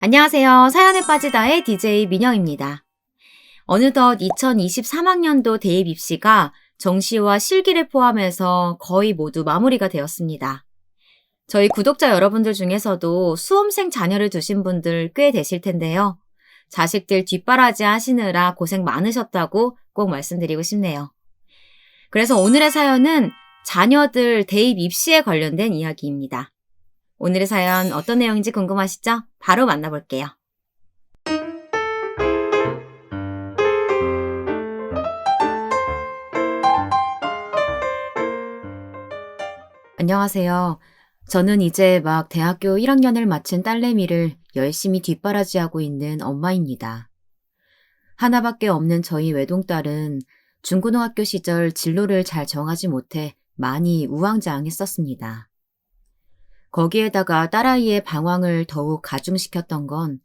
안녕하세요. 사연에 빠지다의 DJ 민영입니다. 어느덧 2023학년도 대입 입시가 정시와 실기를 포함해서 거의 모두 마무리가 되었습니다. 저희 구독자 여러분들 중에서도 수험생 자녀를 두신 분들 꽤 되실 텐데요. 자식들 뒷바라지 하시느라 고생 많으셨다고 꼭 말씀드리고 싶네요. 그래서 오늘의 사연은 자녀들 대입 입시에 관련된 이야기입니다. 오늘의 사연 어떤 내용인지 궁금하시죠? 바로 만나볼게요. 안녕하세요. 저는 이제 막 대학교 1학년을 마친 딸내미를 열심히 뒷바라지하고 있는 엄마입니다. 하나밖에 없는 저희 외동딸은 중고등학교 시절 진로를 잘 정하지 못해 많이 우왕좌왕했었습니다. 거기에다가 딸아이의 방황을 더욱 가중시켰던 건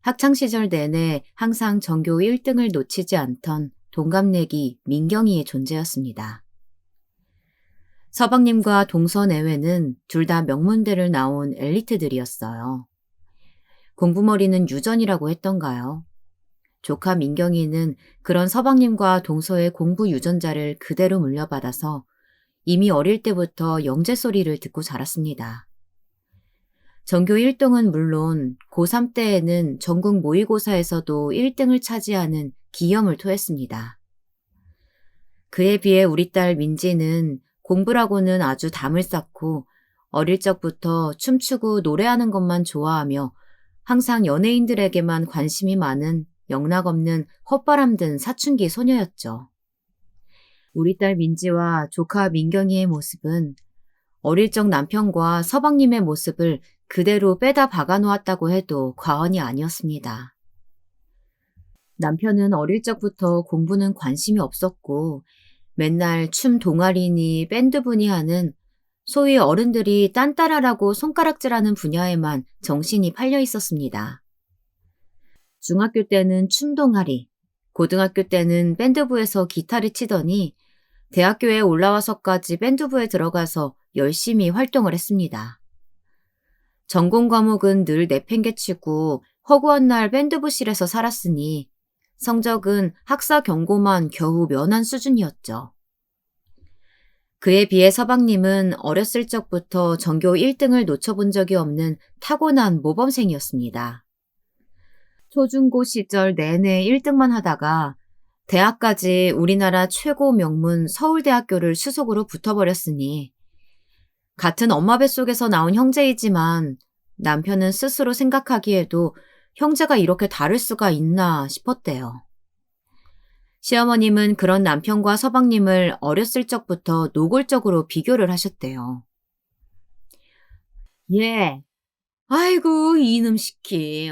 학창시절 내내 항상 전교 1등을 놓치지 않던 동갑내기 민경이의 존재였습니다. 서방님과 동서내외는 둘 다 명문대를 나온 엘리트들이었어요. 공부머리는 유전이라고 했던가요? 조카 민경이는 그런 서방님과 동서의 공부 유전자를 그대로 물려받아서 이미 어릴 때부터 영재소리를 듣고 자랐습니다. 전교 1등은 물론 고3 때에는 전국 모의고사에서도 1등을 차지하는 기염을 토했습니다. 그에 비해 우리 딸 민지는 공부라고는 아주 담을 쌓고 어릴 적부터 춤추고 노래하는 것만 좋아하며 항상 연예인들에게만 관심이 많은 영락없는 헛바람 든 사춘기 소녀였죠. 우리 딸 민지와 조카 민경이의 모습은 어릴 적 남편과 서방님의 모습을 그대로 빼다 박아놓았다고 해도 과언이 아니었습니다. 남편은 어릴 적부터 공부는 관심이 없었고 맨날 춤 동아리니 밴드부니 하는 소위 어른들이 딴따라라고 손가락질하는 분야에만 정신이 팔려 있었습니다. 중학교 때는 춤 동아리, 고등학교 때는 밴드부에서 기타를 치더니 대학교에 올라와서까지 밴드부에 들어가서 열심히 활동을 했습니다. 전공 과목은 늘 내팽개치고 허구한 날 밴드부실에서 살았으니 성적은 학사 경고만 겨우 면한 수준이었죠. 그에 비해 서방님은 어렸을 적부터 전교 1등을 놓쳐본 적이 없는 타고난 모범생이었습니다. 초중고 시절 내내 1등만 하다가 대학까지 우리나라 최고 명문 서울대학교를 수속으로 붙어버렸으니 같은 엄마 뱃속에서 나온 형제이지만 남편은 스스로 생각하기에도 형제가 이렇게 다를 수가 있나 싶었대요. 시어머님은 그런 남편과 서방님을 어렸을 적부터 노골적으로 비교를 하셨대요. 예, 아이고 이놈 시키,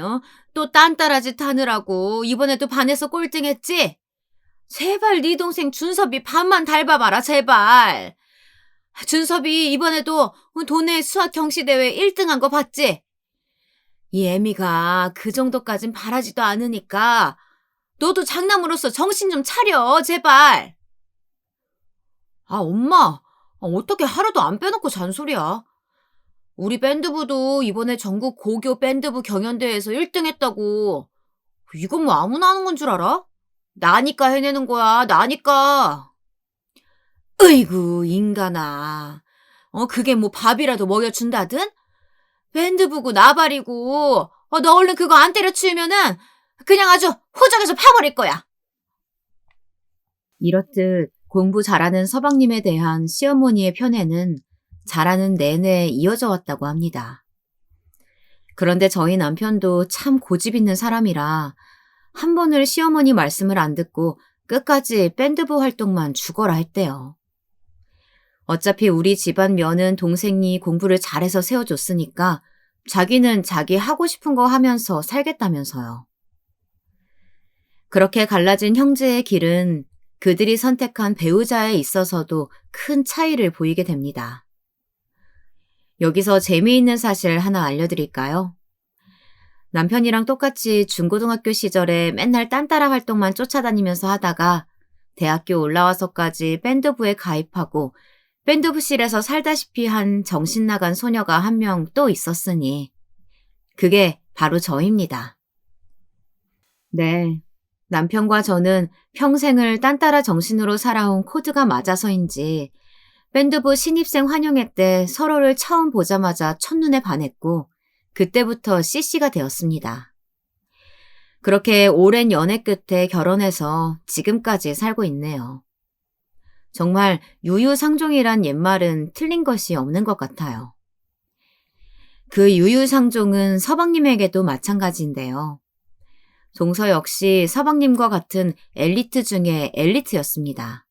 또 딴따라짓 하느라고 이번에도 반에서 꼴등했지? 제발 네 동생 준섭이 반만 닮아봐라 제발. 준섭이 이번에도 도내 수학 경시대회 1등한 거 봤지? 이 애미가 그 정도까진 바라지도 않으니까 너도 장남으로서 정신 좀 차려 제발. 아 엄마, 어떻게 하루도 안 빼놓고 잔소리야. 우리 밴드부도 이번에 전국 고교 밴드부 경연대회에서 1등 했다고. 이건 뭐 아무나 하는 건 줄 알아? 나니까 해내는 거야 나니까. 으이구 인간아. 그게 뭐 밥이라도 먹여준다든? 밴드부고 나발이고 너 얼른 그거 안 때려치우면은 그냥 아주 호적에서 파버릴 거야. 이렇듯 공부 잘하는 서방님에 대한 시어머니의 편애는 자라는 내내 이어져 왔다고 합니다. 그런데 저희 남편도 참 고집 있는 사람이라 한 번을 시어머니 말씀을 안 듣고 끝까지 밴드부 활동만 죽어라 했대요. 어차피 우리 집안 면은 동생이 공부를 잘해서 세워줬으니까 자기는 자기 하고 싶은 거 하면서 살겠다면서요. 그렇게 갈라진 형제의 길은 그들이 선택한 배우자에 있어서도 큰 차이를 보이게 됩니다. 여기서 재미있는 사실 하나 알려드릴까요? 남편이랑 똑같이 중고등학교 시절에 맨날 딴따라 활동만 쫓아다니면서 하다가 대학교 올라와서까지 밴드부에 가입하고 밴드부실에서 살다시피 한 정신나간 소녀가 한 명 또 있었으니 그게 바로 저입니다. 네. 남편과 저는 평생을 딴따라 정신으로 살아온 코드가 맞아서인지 밴드부 신입생 환영회 때 서로를 처음 보자마자 첫눈에 반했고 그때부터 CC가 되었습니다. 그렇게 오랜 연애 끝에 결혼해서 지금까지 살고 있네요. 정말 유유상종이란 옛말은 틀린 것이 없는 것 같아요. 그 유유상종은 서방님에게도 마찬가지인데요. 동서 역시 서방님과 같은 엘리트 중에 엘리트였습니다.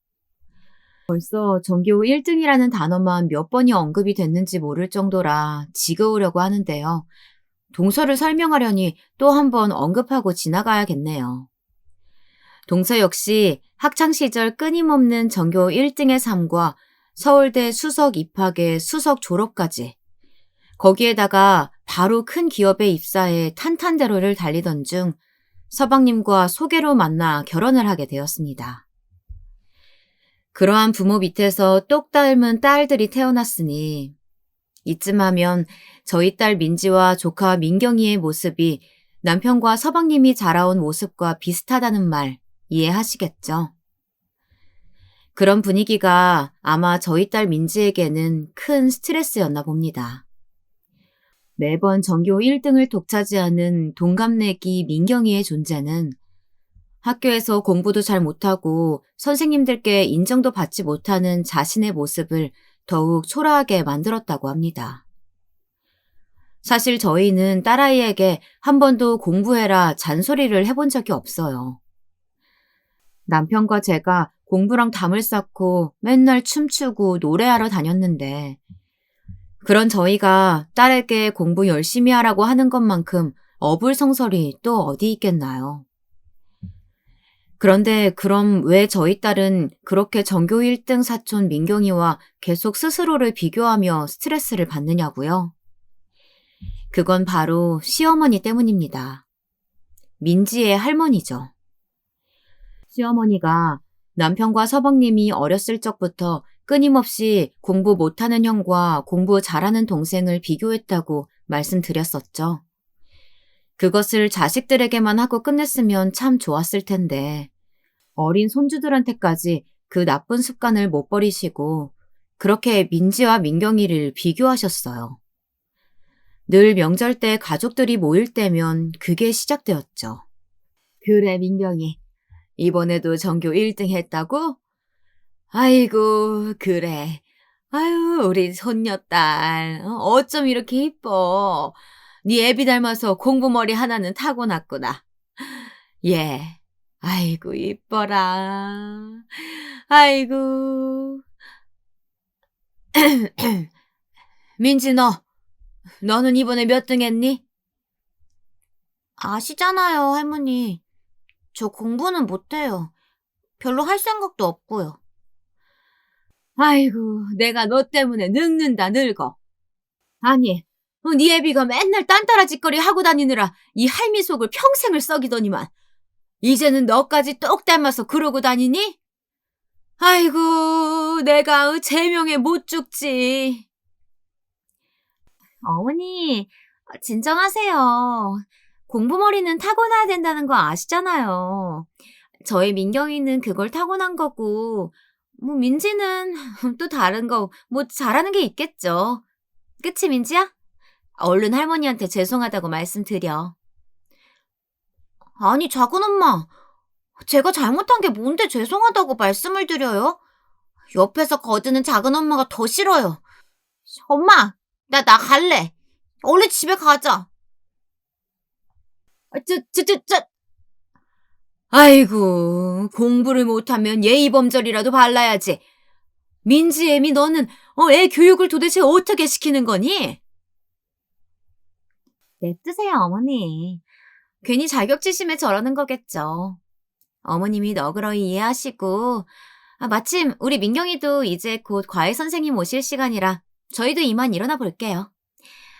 벌써 전교 1등이라는 단어만 몇 번이 언급이 됐는지 모를 정도라 지겨우려고 하는데요. 동서를 설명하려니 또 한 번 언급하고 지나가야겠네요. 동서 역시 학창시절 끊임없는 전교 1등의 삶과 서울대 수석 입학에 수석 졸업까지 거기에다가 바로 큰 기업에 입사해 탄탄대로를 달리던 중 서방님과 소개로 만나 결혼을 하게 되었습니다. 그러한 부모 밑에서 똑 닮은 딸들이 태어났으니 이쯤 하면 저희 딸 민지와 조카 민경이의 모습이 남편과 서방님이 자라온 모습과 비슷하다는 말 이해하시겠죠? 그런 분위기가 아마 저희 딸 민지에게는 큰 스트레스였나 봅니다. 매번 전교 1등을 독차지하는 동갑내기 민경이의 존재는 학교에서 공부도 잘 못하고 선생님들께 인정도 받지 못하는 자신의 모습을 더욱 초라하게 만들었다고 합니다. 사실 저희는 딸아이에게 한 번도 공부해라 잔소리를 해본 적이 없어요. 남편과 제가 공부랑 담을 쌓고 맨날 춤추고 노래하러 다녔는데 그런 저희가 딸에게 공부 열심히 하라고 하는 것만큼 어불성설이 또 어디 있겠나요? 그런데 그럼 왜 저희 딸은 그렇게 전교 1등 사촌 민경이와 계속 스스로를 비교하며 스트레스를 받느냐고요? 그건 바로 시어머니 때문입니다. 민지의 할머니죠. 시어머니가 남편과 서방님이 어렸을 적부터 끊임없이 공부 못하는 형과 공부 잘하는 동생을 비교했다고 말씀드렸었죠. 그것을 자식들에게만 하고 끝냈으면 참 좋았을 텐데 어린 손주들한테까지 그 나쁜 습관을 못 버리시고 그렇게 민지와 민경이를 비교하셨어요. 늘 명절 때 가족들이 모일 때면 그게 시작되었죠. 그래 민경이 이번에도 전교 1등 했다고? 아이고 그래. 아유 우리 손녀딸 어쩜 이렇게 이뻐. 네 애비 닮아서 공부머리 하나는 타고났구나. 예. 아이고 이뻐라. 아이고. 민지 너는 이번에 몇 등 했니? 아시잖아요 할머니. 저 공부는 못해요. 별로 할 생각도 없고요. 아이고 내가 너 때문에 늙는다 늙어. 아니 네 애비가 맨날 딴따라 짓거리 하고 다니느라 이 할미 속을 평생을 썩이더니만 이제는 너까지 똑 닮아서 그러고 다니니? 아이고 내가 제명에 못 죽지. 어머니 진정하세요. 공부머리는 타고나야 된다는 거 아시잖아요. 저희 민경이는 그걸 타고난 거고 민지는 또 다른 거 잘하는 게 있겠죠. 그치 민지야? 얼른 할머니한테 죄송하다고 말씀드려. 아니 작은 엄마, 제가 잘못한 게 뭔데 죄송하다고 말씀을 드려요? 옆에서 거드는 작은 엄마가 더 싫어요. 엄마, 나 갈래. 얼른 집에 가자. 아이고, 공부를 못하면 예의범절이라도 발라야지. 민지 애미 너는 애 교육을 도대체 어떻게 시키는 거니? 냅두세요 어머니. 괜히 자격지심에 저러는 거겠죠. 어머님이 너그러이 이해하시고 마침 우리 민경이도 이제 곧 과외 선생님 오실 시간이라 저희도 이만 일어나 볼게요.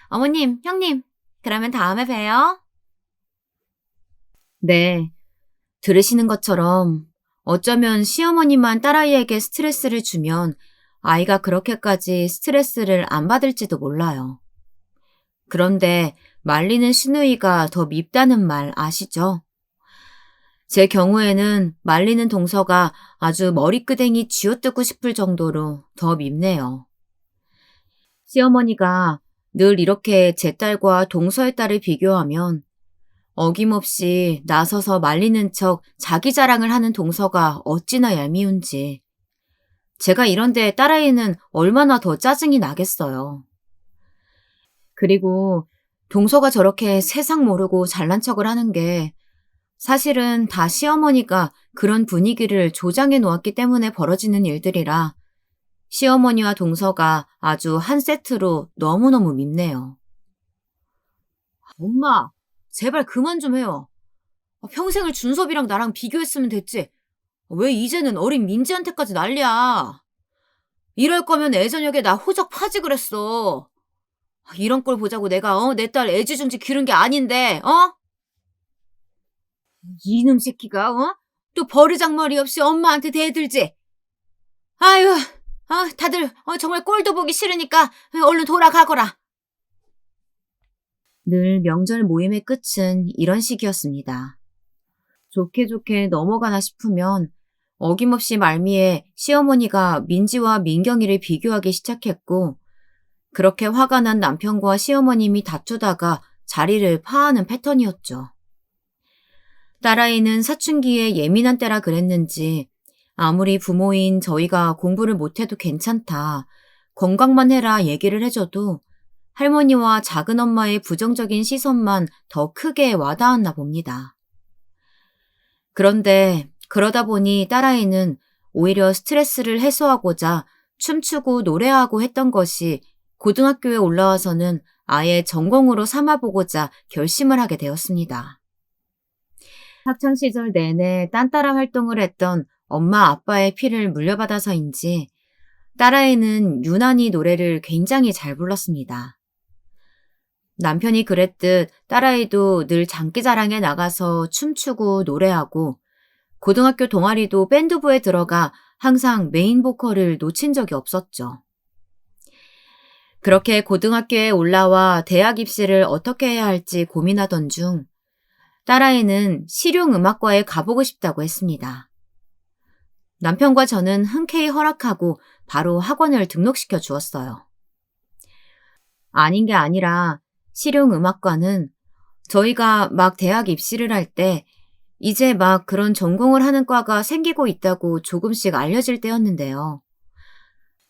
어머님, 형님, 그러면 다음에 봬요. 네, 들으시는 것처럼 어쩌면 시어머니만 딸아이에게 스트레스를 주면 아이가 그렇게까지 스트레스를 안 받을지도 몰라요. 그런데 말리는 시누이가 더 밉다는 말 아시죠? 제 경우에는 말리는 동서가 아주 머리끄댕이 쥐어뜯고 싶을 정도로 더 밉네요. 시어머니가 늘 이렇게 제 딸과 동서의 딸을 비교하면 어김없이 나서서 말리는 척 자기 자랑을 하는 동서가 어찌나 얄미운지 제가 이런데 딸아이는 얼마나 더 짜증이 나겠어요. 그리고 동서가 저렇게 세상 모르고 잘난 척을 하는 게 사실은 다 시어머니가 그런 분위기를 조장해 놓았기 때문에 벌어지는 일들이라 시어머니와 동서가 아주 한 세트로 너무너무 밉네요. 엄마, 제발 그만 좀 해요. 평생을 준섭이랑 나랑 비교했으면 됐지. 왜 이제는 어린 민지한테까지 난리야. 이럴 거면 애저녁에 나 호적 파지 그랬어. 이런 꼴 보자고 내가 내 딸 애지중지 기른 게 아닌데 이놈 새끼가 또 버르장머리 없이 엄마한테 대들지. 아유, 다들 정말 꼴도 보기 싫으니까 얼른 돌아가거라. 늘 명절 모임의 끝은 이런 식이었습니다. 좋게 좋게 넘어가나 싶으면 어김없이 말미에 시어머니가 민지와 민경이를 비교하기 시작했고 그렇게 화가 난 남편과 시어머님이 다투다가 자리를 파하는 패턴이었죠. 딸아이는 사춘기에 예민한 때라 그랬는지 아무리 부모인 저희가 공부를 못해도 괜찮다, 건강만 해라 얘기를 해줘도 할머니와 작은엄마의 부정적인 시선만 더 크게 와닿았나 봅니다. 그런데 그러다 보니 딸아이는 오히려 스트레스를 해소하고자 춤추고 노래하고 했던 것이 고등학교에 올라와서는 아예 전공으로 삼아보고자 결심을 하게 되었습니다. 학창시절 내내 딴따라 활동을 했던 엄마 아빠의 피를 물려받아서인지 딸아이는 유난히 노래를 굉장히 잘 불렀습니다. 남편이 그랬듯 딸아이도 늘 장기자랑에 나가서 춤추고 노래하고 고등학교 동아리도 밴드부에 들어가 항상 메인 보컬을 놓친 적이 없었죠. 그렇게 고등학교에 올라와 대학 입시를 어떻게 해야 할지 고민하던 중 딸아이는 실용음악과에 가보고 싶다고 했습니다. 남편과 저는 흔쾌히 허락하고 바로 학원을 등록시켜 주었어요. 아닌 게 아니라 실용음악과는 저희가 막 대학 입시를 할 때 이제 막 그런 전공을 하는 과가 생기고 있다고 조금씩 알려질 때였는데요.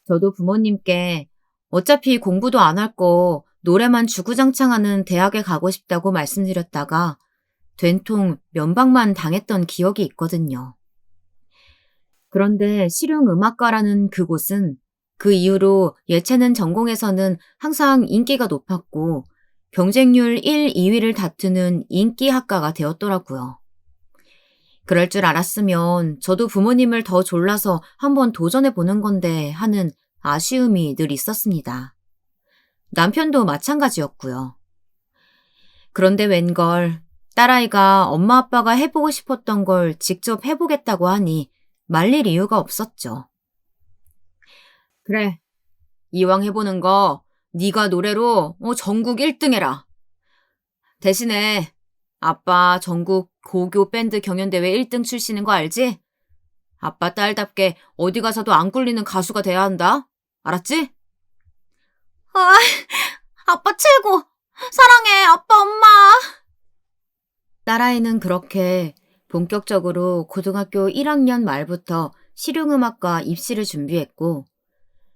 저도 부모님께 어차피 공부도 안 할 거 노래만 주구장창하는 대학에 가고 싶다고 말씀드렸다가 된통 면박만 당했던 기억이 있거든요. 그런데 실용음악과라는 그곳은 그 이후로 예체능 전공에서는 항상 인기가 높았고 경쟁률 1, 2위를 다투는 인기 학과가 되었더라고요. 그럴 줄 알았으면 저도 부모님을 더 졸라서 한번 도전해보는 건데 하는 아쉬움이 늘 있었습니다. 남편도 마찬가지였고요. 그런데 웬걸 딸아이가 엄마 아빠가 해보고 싶었던 걸 직접 해보겠다고 하니 말릴 이유가 없었죠. 그래, 이왕 해보는 거 네가 노래로 전국 1등 해라. 대신에 아빠 전국 고교 밴드 경연대회 1등 출신인 거 알지? 아빠 딸답게 어디 가서도 안 꿀리는 가수가 돼야 한다. 알았지? 아, 아빠 최고! 사랑해, 아빠, 엄마! 딸아이는 그렇게 본격적으로 고등학교 1학년 말부터 실용음악과 입시를 준비했고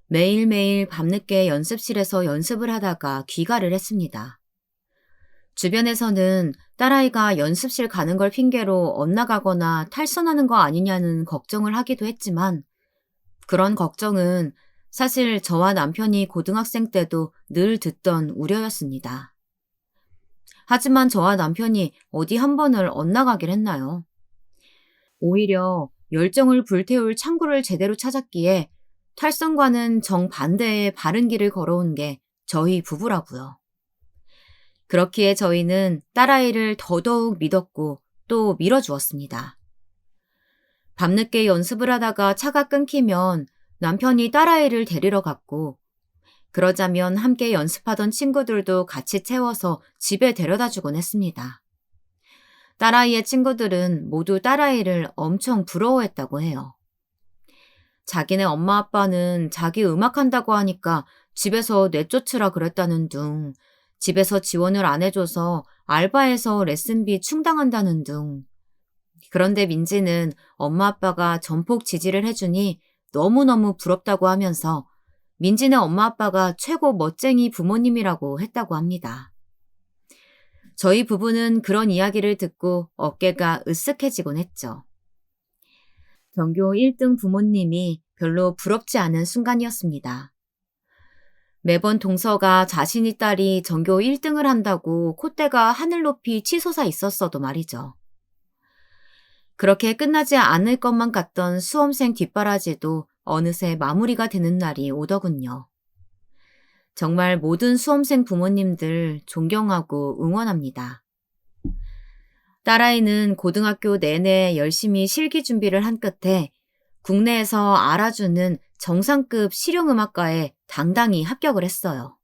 매일매일 밤늦게 연습실에서 연습을 하다가 귀가를 했습니다. 주변에서는 딸아이가 연습실 가는 걸 핑계로 엇나가거나 탈선하는 거 아니냐는 걱정을 하기도 했지만 그런 걱정은 사실 저와 남편이 고등학생 때도 늘 듣던 우려였습니다. 하지만 저와 남편이 어디 한 번을 엇나가길 했나요? 오히려 열정을 불태울 창구를 제대로 찾았기에 탈선과는 정반대의 바른 길을 걸어온 게 저희 부부라고요. 그렇기에 저희는 딸아이를 더더욱 믿었고 또 밀어주었습니다. 밤늦게 연습을 하다가 차가 끊기면 남편이 딸아이를 데리러 갔고 그러자면 함께 연습하던 친구들도 같이 채워서 집에 데려다 주곤 했습니다. 딸아이의 친구들은 모두 딸아이를 엄청 부러워했다고 해요. 자기네 엄마 아빠는 자기 음악한다고 하니까 집에서 내쫓으라 그랬다는 둥, 집에서 지원을 안 해줘서 알바해서 레슨비 충당한다는 둥. 그런데 민지는 엄마 아빠가 전폭 지지를 해주니 너무너무 부럽다고 하면서 민지네 엄마 아빠가 최고 멋쟁이 부모님이라고 했다고 합니다. 저희 부부는 그런 이야기를 듣고 어깨가 으쓱해지곤 했죠. 전교 1등 부모님이 별로 부럽지 않은 순간이었습니다. 매번 동서가 자신이 딸이 전교 1등을 한다고 콧대가 하늘 높이 치솟아 있었어도 말이죠. 그렇게 끝나지 않을 것만 같던 수험생 뒷바라지도 어느새 마무리가 되는 날이 오더군요. 정말 모든 수험생 부모님들 존경하고 응원합니다. 딸아이는 고등학교 내내 열심히 실기 준비를 한 끝에 국내에서 알아주는 정상급 실용음악과에 당당히 합격을 했어요.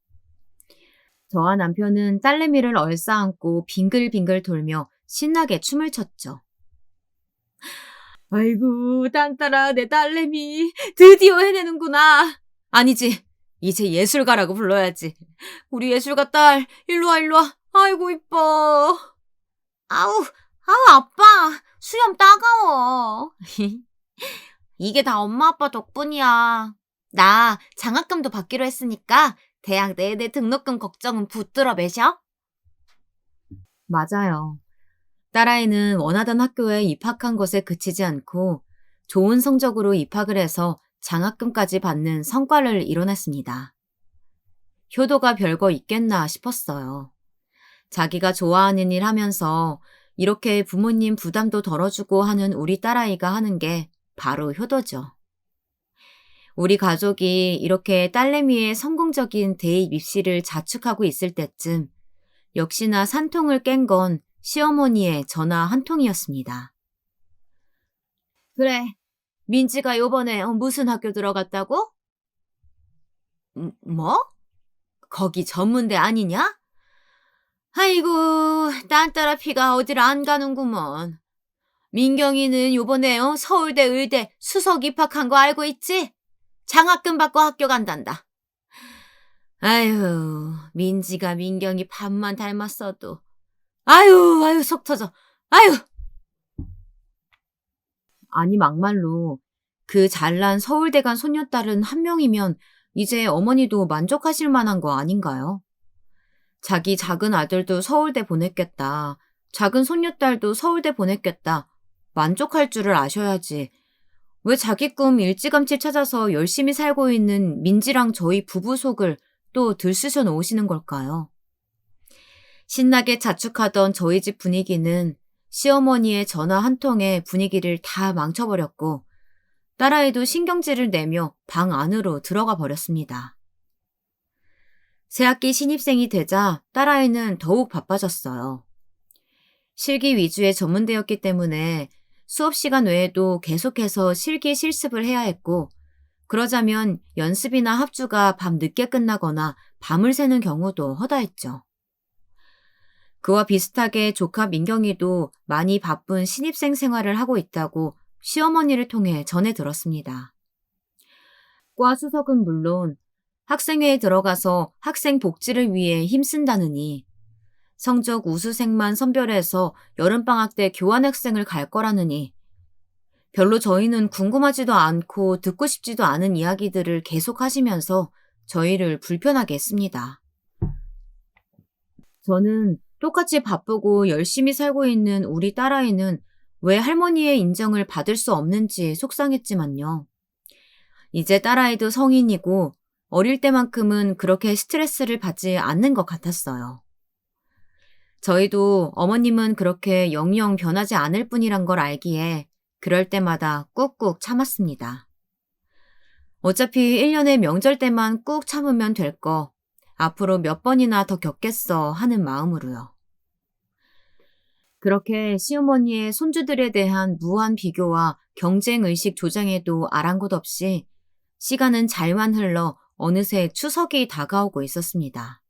저와 남편은 딸내미를 얼싸안고 빙글빙글 돌며 신나게 춤을 췄죠. 아이고, 딴따라 내 딸내미 드디어 해내는구나. 아니지, 이제 예술가라고 불러야지. 우리 예술가 딸, 일로와 일로와. 아이고 이뻐. 아우 아빠, 수염 따가워. 이게 다 엄마 아빠 덕분이야. 나 장학금도 받기로 했으니까 대학 내내 등록금 걱정은 붙들어 매셔. 맞아요. 딸아이는 원하던 학교에 입학한 것에 그치지 않고 좋은 성적으로 입학을 해서 장학금까지 받는 성과를 이뤄냈습니다. 효도가 별거 있겠나 싶었어요. 자기가 좋아하는 일 하면서 이렇게 부모님 부담도 덜어주고 하는 우리 딸아이가 하는 게 바로 효도죠. 우리 가족이 이렇게 딸내미의 성공적인 대입 입시를 자축하고 있을 때쯤 역시나 산통을 깬 건 시어머니의 전화 한 통이었습니다. 그래, 민지가 요번에 무슨 학교 들어갔다고? 뭐? 거기 전문대 아니냐? 아이고, 딴따라 피가 어딜 안 가는구먼. 민경이는 요번에 서울대 의대 수석 입학한 거 알고 있지? 장학금 받고 학교 간단다. 아유, 민지가 민경이 반만 닮았어도. 아유, 속 터져. 아유! 아니, 막말로 그 잘난 서울대 간 손녀딸은 한 명이면 이제 어머니도 만족하실 만한 거 아닌가요? 자기 작은 아들도 서울대 보냈겠다. 작은 손녀딸도 서울대 보냈겠다. 만족할 줄을 아셔야지. 왜 자기 꿈 일찌감치 찾아서 열심히 살고 있는 민지랑 저희 부부 속을 또 들쑤셔 놓으시는 걸까요? 신나게 자축하던 저희 집 분위기는 시어머니의 전화 한 통에 분위기를 다 망쳐버렸고 딸아이도 신경질을 내며 방 안으로 들어가 버렸습니다. 새학기 신입생이 되자 딸아이는 더욱 바빠졌어요. 실기 위주의 전문대였기 때문에 수업 시간 외에도 계속해서 실기 실습을 해야 했고 그러자면 연습이나 합주가 밤 늦게 끝나거나 밤을 새는 경우도 허다했죠. 그와 비슷하게 조카 민경이도 많이 바쁜 신입생 생활을 하고 있다고 시어머니를 통해 전해 들었습니다. 과 수석은 물론 학생회에 들어가서 학생 복지를 위해 힘쓴다느니 성적 우수생만 선별해서 여름방학 때 교환학생을 갈 거라느니 별로 저희는 궁금하지도 않고 듣고 싶지도 않은 이야기들을 계속 하시면서 저희를 불편하게 했습니다. 저는 똑같이 바쁘고 열심히 살고 있는 우리 딸아이는 왜 할머니의 인정을 받을 수 없는지 속상했지만요. 이제 딸아이도 성인이고 어릴 때만큼은 그렇게 스트레스를 받지 않는 것 같았어요. 저희도 어머님은 그렇게 영영 변하지 않을 뿐이란 걸 알기에 그럴 때마다 꾹꾹 참았습니다. 어차피 1년에 명절 때만 꾹 참으면 될 거 앞으로 몇 번이나 더 겪겠어 하는 마음으로요. 그렇게 시어머니의 손주들에 대한 무한 비교와 경쟁의식 조장에도 아랑곳 없이 시간은 잘만 흘러 어느새 추석이 다가오고 있었습니다.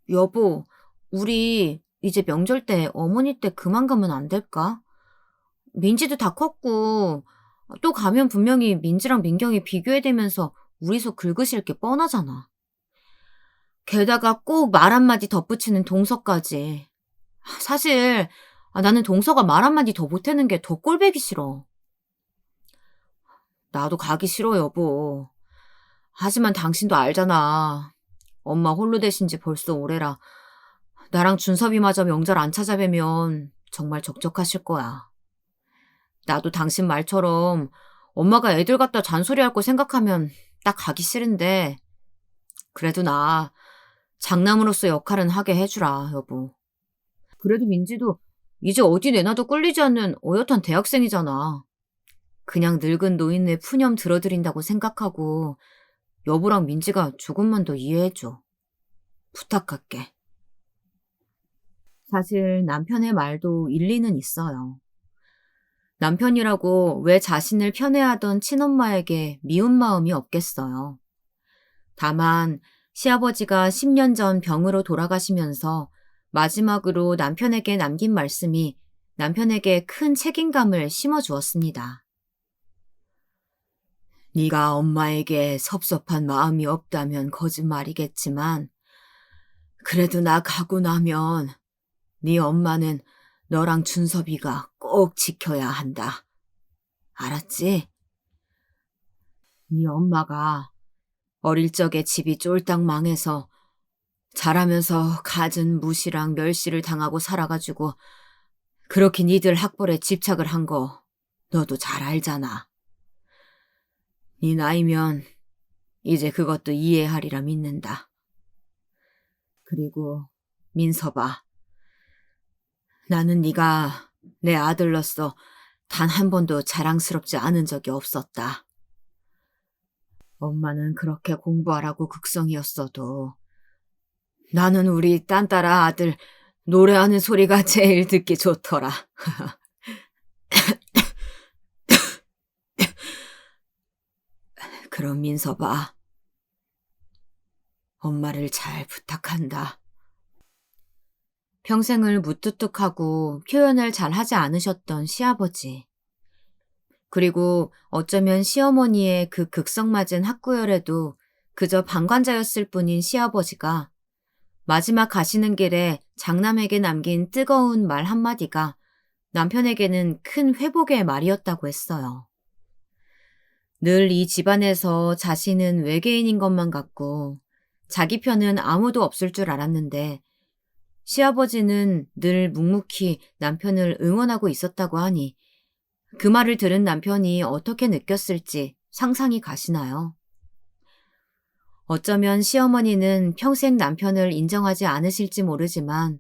여보, 우리 이제 명절 때 어머니 댁 그만 가면 안 될까? 민지도 다 컸고, 또 가면 분명히 민지랑 민경이 비교해대면서 우리 속 긁으실 게 뻔하잖아. 게다가 꼭 말 한마디 덧붙이는 동서까지. 사실 나는 동서가 말 한마디 더 보태는 게 더 꼴보기 싫어. 나도 가기 싫어, 여보. 하지만 당신도 알잖아. 엄마 홀로 되신 지 벌써 오래라. 나랑 준섭이마저 명절 안 찾아뵈면 정말 적적하실 거야. 나도 당신 말처럼 엄마가 애들 갖다 잔소리할 거 생각하면 딱 가기 싫은데, 그래도 나 장남으로서 역할은 하게 해주라, 여보. 그래도 민지도 이제 어디 내놔도 꿀리지 않는 어엿한 대학생이잖아. 그냥 늙은 노인네 푸념 들어드린다고 생각하고 여보랑 민지가 조금만 더 이해해줘. 부탁할게. 사실 남편의 말도 일리는 있어요. 남편이라고 왜 자신을 편애하던 친엄마에게 미운 마음이 없겠어요. 다만 시아버지가 10년 전 병으로 돌아가시면서 마지막으로 남편에게 남긴 말씀이 남편에게 큰 책임감을 심어주었습니다. 네가 엄마에게 섭섭한 마음이 없다면 거짓말이겠지만 그래도 나 가고 나면 네 엄마는 너랑 준섭이가 꼭 지켜야 한다. 알았지? 네 엄마가 어릴 적에 집이 쫄딱 망해서 자라면서 갖은 무시랑 멸시를 당하고 살아가지고 그렇게 니들 학벌에 집착을 한 거 너도 잘 알잖아. 네 나이면 이제 그것도 이해하리라 믿는다. 그리고 민섭아, 나는 네가 내 아들로서 단 한 번도 자랑스럽지 않은 적이 없었다. 엄마는 그렇게 공부하라고 극성이었어도 나는 우리 딴따라 아들 노래하는 소리가 제일 듣기 좋더라. 그럼 민섭아, 엄마를 잘 부탁한다. 평생을 무뚝뚝하고 표현을 잘 하지 않으셨던 시아버지. 그리고 어쩌면 시어머니의 그 극성맞은 학구열에도 그저 방관자였을 뿐인 시아버지가 마지막 가시는 길에 장남에게 남긴 뜨거운 말 한마디가 남편에게는 큰 회복의 말이었다고 했어요. 늘 이 집안에서 자신은 외계인인 것만 같고 자기 편은 아무도 없을 줄 알았는데 시아버지는 늘 묵묵히 남편을 응원하고 있었다고 하니 그 말을 들은 남편이 어떻게 느꼈을지 상상이 가시나요? 어쩌면 시어머니는 평생 남편을 인정하지 않으실지 모르지만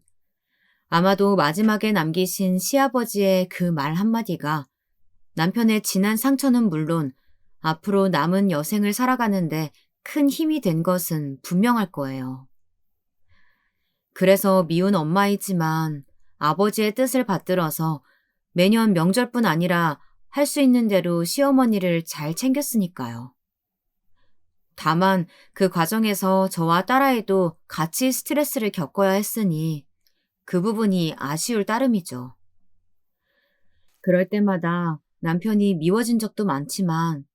아마도 마지막에 남기신 시아버지의 그 말 한마디가 남편의 지난 상처는 물론 앞으로 남은 여생을 살아가는데 큰 힘이 된 것은 분명할 거예요. 그래서 미운 엄마이지만 아버지의 뜻을 받들어서 매년 명절뿐 아니라 할 수 있는 대로 시어머니를 잘 챙겼으니까요. 다만 그 과정에서 저와 딸아이도 같이 스트레스를 겪어야 했으니 그 부분이 아쉬울 따름이죠. 그럴 때마다 남편이 미워진 적도 많지만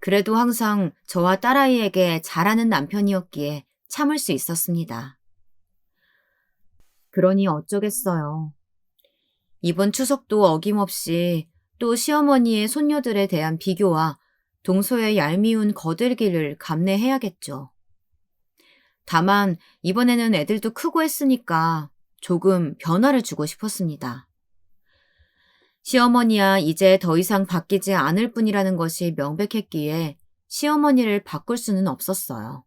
그래도 항상 저와 딸아이에게 잘하는 남편이었기에 참을 수 있었습니다. 그러니 어쩌겠어요. 이번 추석도 어김없이 또 시어머니의 손녀들에 대한 비교와 동서의 얄미운 거들기를 감내해야겠죠. 다만 이번에는 애들도 크고 했으니까 조금 변화를 주고 싶었습니다. 시어머니야 이제 더 이상 바뀌지 않을 뿐이라는 것이 명백했기에 시어머니를 바꿀 수는 없었어요.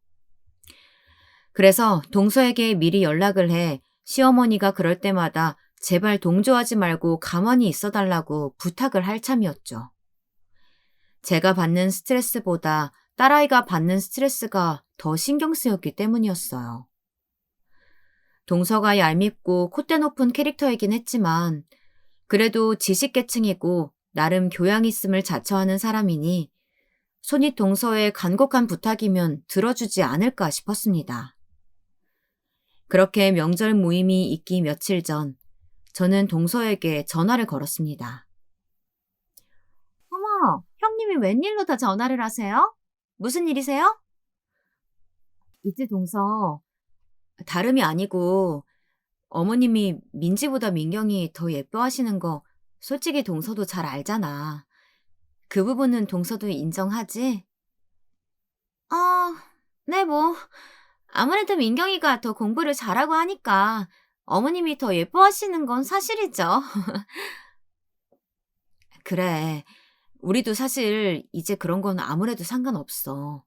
그래서 동서에게 미리 연락을 해 시어머니가 그럴 때마다 제발 동조하지 말고 가만히 있어달라고 부탁을 할 참이었죠. 제가 받는 스트레스보다 딸아이가 받는 스트레스가 더 신경 쓰였기 때문이었어요. 동서가 얄밉고 콧대 높은 캐릭터이긴 했지만 그래도 지식계층이고 나름 교양 있음을 자처하는 사람이니 손이 동서의 간곡한 부탁이면 들어주지 않을까 싶었습니다. 그렇게 명절 모임이 있기 며칠 전, 저는 동서에게 전화를 걸었습니다. 어머, 형님이 웬일로 다 전화를 하세요? 무슨 일이세요? 있지, 동서. 다름이 아니고 어머님이 민지보다 민경이 더 예뻐하시는 거 솔직히 동서도 잘 알잖아. 그 부분은 동서도 인정하지? 네, 뭐. 아무래도 민경이가 더 공부를 잘하고 하니까 어머님이 더 예뻐하시는 건 사실이죠. 그래. 우리도 사실 이제 그런 건 아무래도 상관없어.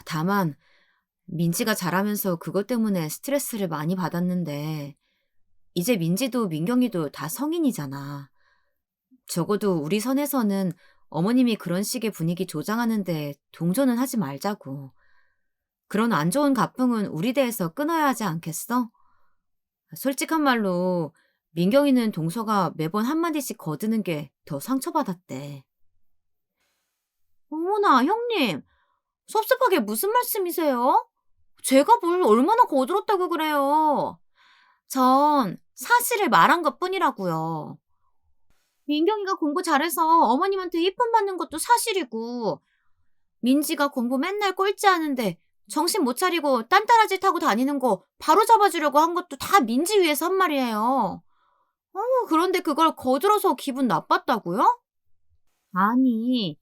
다만 민지가 자라면서 그것 때문에 스트레스를 많이 받았는데 이제 민지도 민경이도 다 성인이잖아. 적어도 우리 선에서는 어머님이 그런 식의 분위기 조장하는데 동조는 하지 말자고. 그런 안 좋은 가풍은 우리 대에서 끊어야 하지 않겠어? 솔직한 말로 민경이는 동서가 매번 한마디씩 거드는 게 더 상처받았대. 어머나, 형님. 섭섭하게 무슨 말씀이세요? 제가 뭘 얼마나 거들었다고 그래요. 전 사실을 말한 것뿐이라고요. 민경이가 공부 잘해서 어머님한테 이쁨 받는 것도 사실이고, 민지가 공부 맨날 꼴찌하는데 정신 못 차리고 딴따라지 타고 다니는 거 바로 잡아주려고 한 것도 다 민지 위해서 한 말이에요. 그런데 그걸 거들어서 기분 나빴다고요? 아니,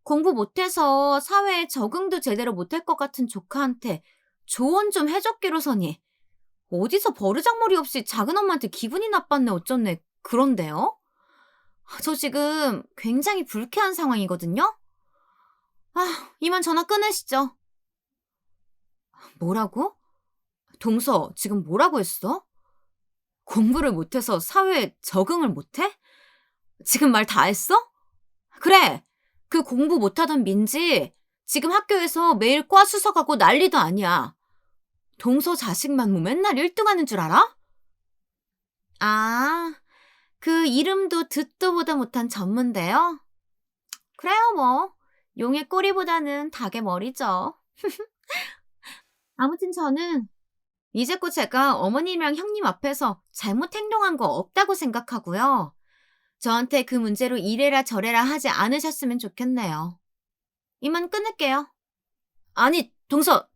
공부 못해서 사회에 적응도 제대로 못할 것 같은 조카한테 조언 좀 해줬기로서니 어디서 버르장머리 없이 작은 엄마한테 기분이 나빴네 어쩌네 그런데요? 저 지금 굉장히 불쾌한 상황이거든요? 이만 전화 끊으시죠. 뭐라고? 동서, 지금 뭐라고 했어? 공부를 못해서 사회에 적응을 못해? 지금 말 다 했어? 그래, 그 공부 못하던 민지 지금 학교에서 매일 과 수석하고 난리도 아니야. 동서 자식만 뭐 맨날 1등 하는 줄 알아? 아, 그 이름도 듣도 보도 못한 전문대요? 그래요 뭐. 용의 꼬리보다는 닭의 머리죠. 아무튼 저는 이제껏 제가 어머님이랑 형님 앞에서 잘못 행동한 거 없다고 생각하고요. 저한테 그 문제로 이래라 저래라 하지 않으셨으면 좋겠네요. 이만 끊을게요. 아니, 동서!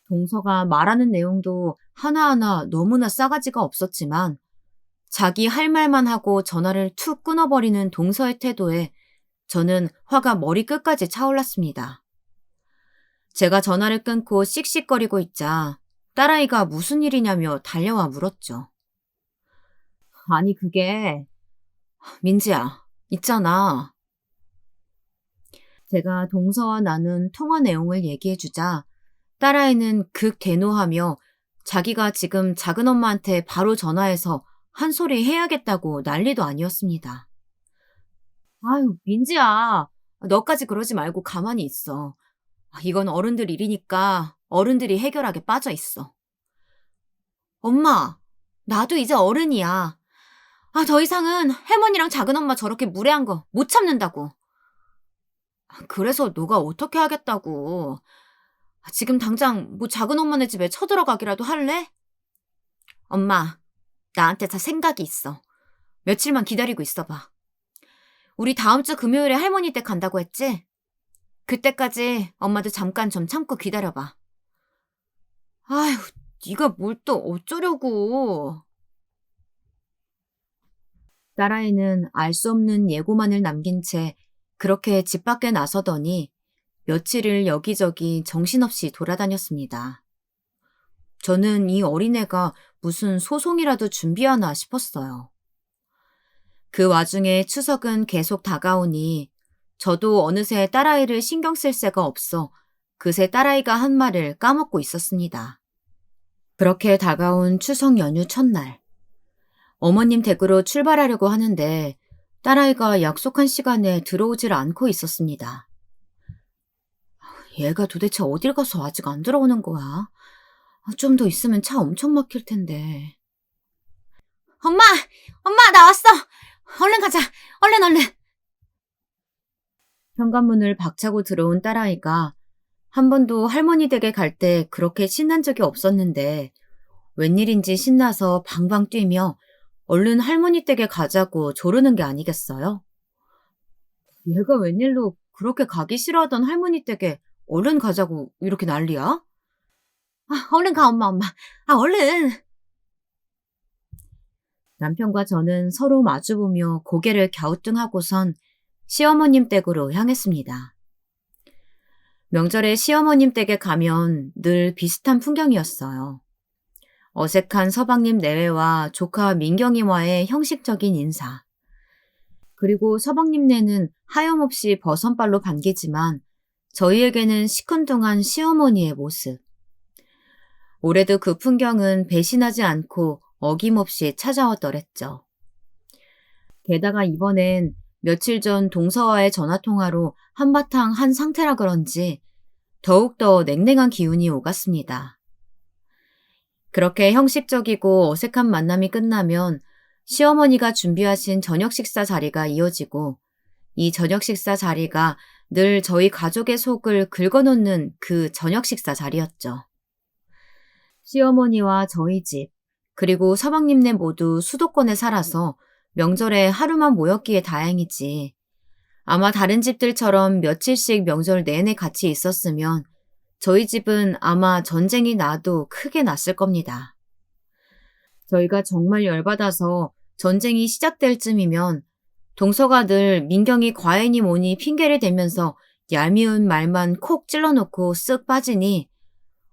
동서가 말하는 내용도 하나하나 너무나 싸가지가 없었지만 자기 할 말만 하고 전화를 툭 끊어버리는 동서의 태도에 저는 화가 머리끝까지 차올랐습니다. 제가 전화를 끊고 씩씩거리고 있자 딸아이가 무슨 일이냐며 달려와 물었죠. 아니 그게 민지야 있잖아. 제가 동서와 나눈 통화 내용을 얘기해주자 딸아이는 극대노하며 자기가 지금 작은엄마한테 바로 전화해서 한 소리 해야겠다고 난리도 아니었습니다. 아유, 민지야. 너까지 그러지 말고 가만히 있어. 이건 어른들 일이니까 어른들이 해결하게 빠져 있어. 엄마, 나도 이제 어른이야. 더 이상은 할머니랑 작은엄마 저렇게 무례한 거 못 참는다고. 그래서 너가 어떻게 하겠다고. 지금 당장 뭐 작은엄마네 집에 쳐들어가기라도 할래? 엄마, 나한테 다 생각이 있어. 며칠만 기다리고 있어봐. 우리 다음 주 금요일에 할머니 댁 간다고 했지? 그때까지 엄마도 잠깐 좀 참고 기다려봐. 아휴, 네가 뭘 또 어쩌려고. 딸아이는 알 수 없는 예고만을 남긴 채 그렇게 집 밖에 나서더니 며칠을 여기저기 정신없이 돌아다녔습니다. 저는 이 어린애가 무슨 소송이라도 준비하나 싶었어요. 그 와중에 추석은 계속 다가오니 저도 어느새 딸아이를 신경 쓸 새가 없어 그새 딸아이가 한 말을 까먹고 있었습니다. 그렇게 다가온 추석 연휴 첫날, 어머님 댁으로 출발하려고 하는데 딸아이가 약속한 시간에 들어오질 않고 있었습니다. 얘가 도대체 어딜 가서 아직 안 들어오는 거야? 좀 더 있으면 차 엄청 막힐 텐데. 엄마, 나 왔어. 얼른 가자. 얼른. 현관문을 박차고 들어온 딸아이가 한 번도 할머니 댁에 갈 때 그렇게 신난 적이 없었는데 웬일인지 신나서 방방 뛰며 얼른 할머니 댁에 가자고 조르는 게 아니겠어요? 얘가 웬일로 그렇게 가기 싫어하던 할머니 댁에 얼른 가자고 이렇게 난리야? 아, 얼른 가, 엄마, 엄마. 아, 얼른. 남편과 저는 서로 마주보며 고개를 갸우뚱하고선 시어머님 댁으로 향했습니다. 명절에 시어머님 댁에 가면 늘 비슷한 풍경이었어요. 어색한 서방님 내외와 조카 민경이와의 형식적인 인사. 그리고 서방님네는 하염없이 버선발로 반기지만 저희에게는 시큰둥한 시어머니의 모습. 올해도 그 풍경은 배신하지 않고 어김없이 찾아왔더랬죠. 게다가 이번엔 며칠 전 동서와의 전화통화로 한바탕 한 상태라 그런지 더욱더 냉랭한 기운이 오갔습니다. 그렇게 형식적이고 어색한 만남이 끝나면 시어머니가 준비하신 저녁 식사 자리가 이어지고 이 저녁 식사 자리가 늘 저희 가족의 속을 긁어놓는 그 저녁 식사 자리였죠. 시어머니와 저희 집, 그리고 서방님네 모두 수도권에 살아서 명절에 하루만 모였기에 다행이지. 아마 다른 집들처럼 며칠씩 명절 내내 같이 있었으면 저희 집은 아마 전쟁이 나도 크게 났을 겁니다. 저희가 정말 열받아서 전쟁이 시작될 쯤이면 동서가 늘 민경이 과애니 뭐니 핑계를 대면서 얄미운 말만 콕 찔러놓고 쓱 빠지니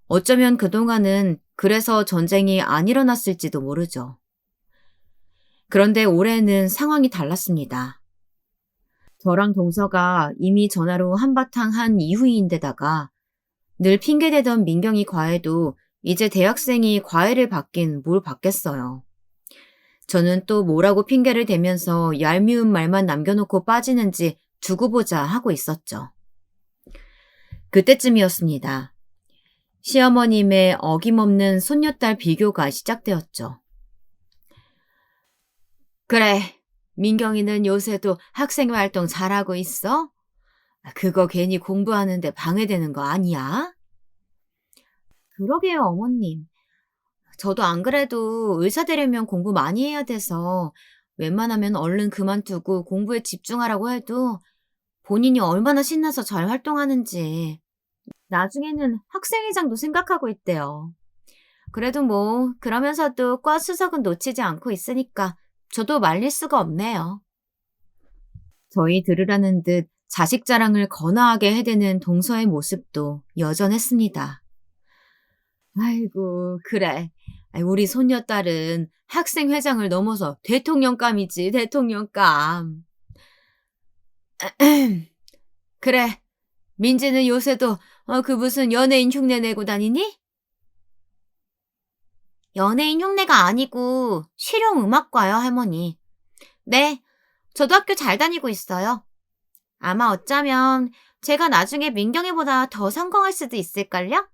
어쩌면 그동안은 그래서 전쟁이 안 일어났을지도 모르죠. 그런데 올해는 상황이 달랐습니다. 저랑 동서가 이미 전화로 한바탕 한 이후인데다가 늘 핑계대던 민경이 과외도 이제 대학생이 과외를 받긴 뭘 받겠어요. 저는 또 뭐라고 핑계를 대면서 얄미운 말만 남겨놓고 빠지는지 두고 보자 하고 있었죠. 그때쯤이었습니다. 시어머님의 어김없는 손녀딸 비교가 시작되었죠. 그래, 민경이는 요새도 학생활동 잘하고 있어? 그거 괜히 공부하는데 방해되는 거 아니야? 그러게요, 어머님. 저도 안 그래도 의사 되려면 공부 많이 해야 돼서 웬만하면 얼른 그만두고 공부에 집중하라고 해도 본인이 얼마나 신나서 잘 활동하는지 나중에는 학생회장도 생각하고 있대요. 그래도 뭐 그러면서도 과 수석은 놓치지 않고 있으니까 저도 말릴 수가 없네요. 저희 들으라는 듯 자식 자랑을 거나하게 해대는 동서의 모습도 여전했습니다. 아이고, 그래. 우리 손녀딸은 학생회장을 넘어서 대통령감이지, 대통령감. 그래, 민지는 요새도 그 무슨 연예인 흉내 내고 다니니? 연예인 흉내가 아니고 실용음악과요, 할머니. 네, 저도 학교 잘 다니고 있어요. 아마 어쩌면 제가 나중에 민경이보다 더 성공할 수도 있을걸요?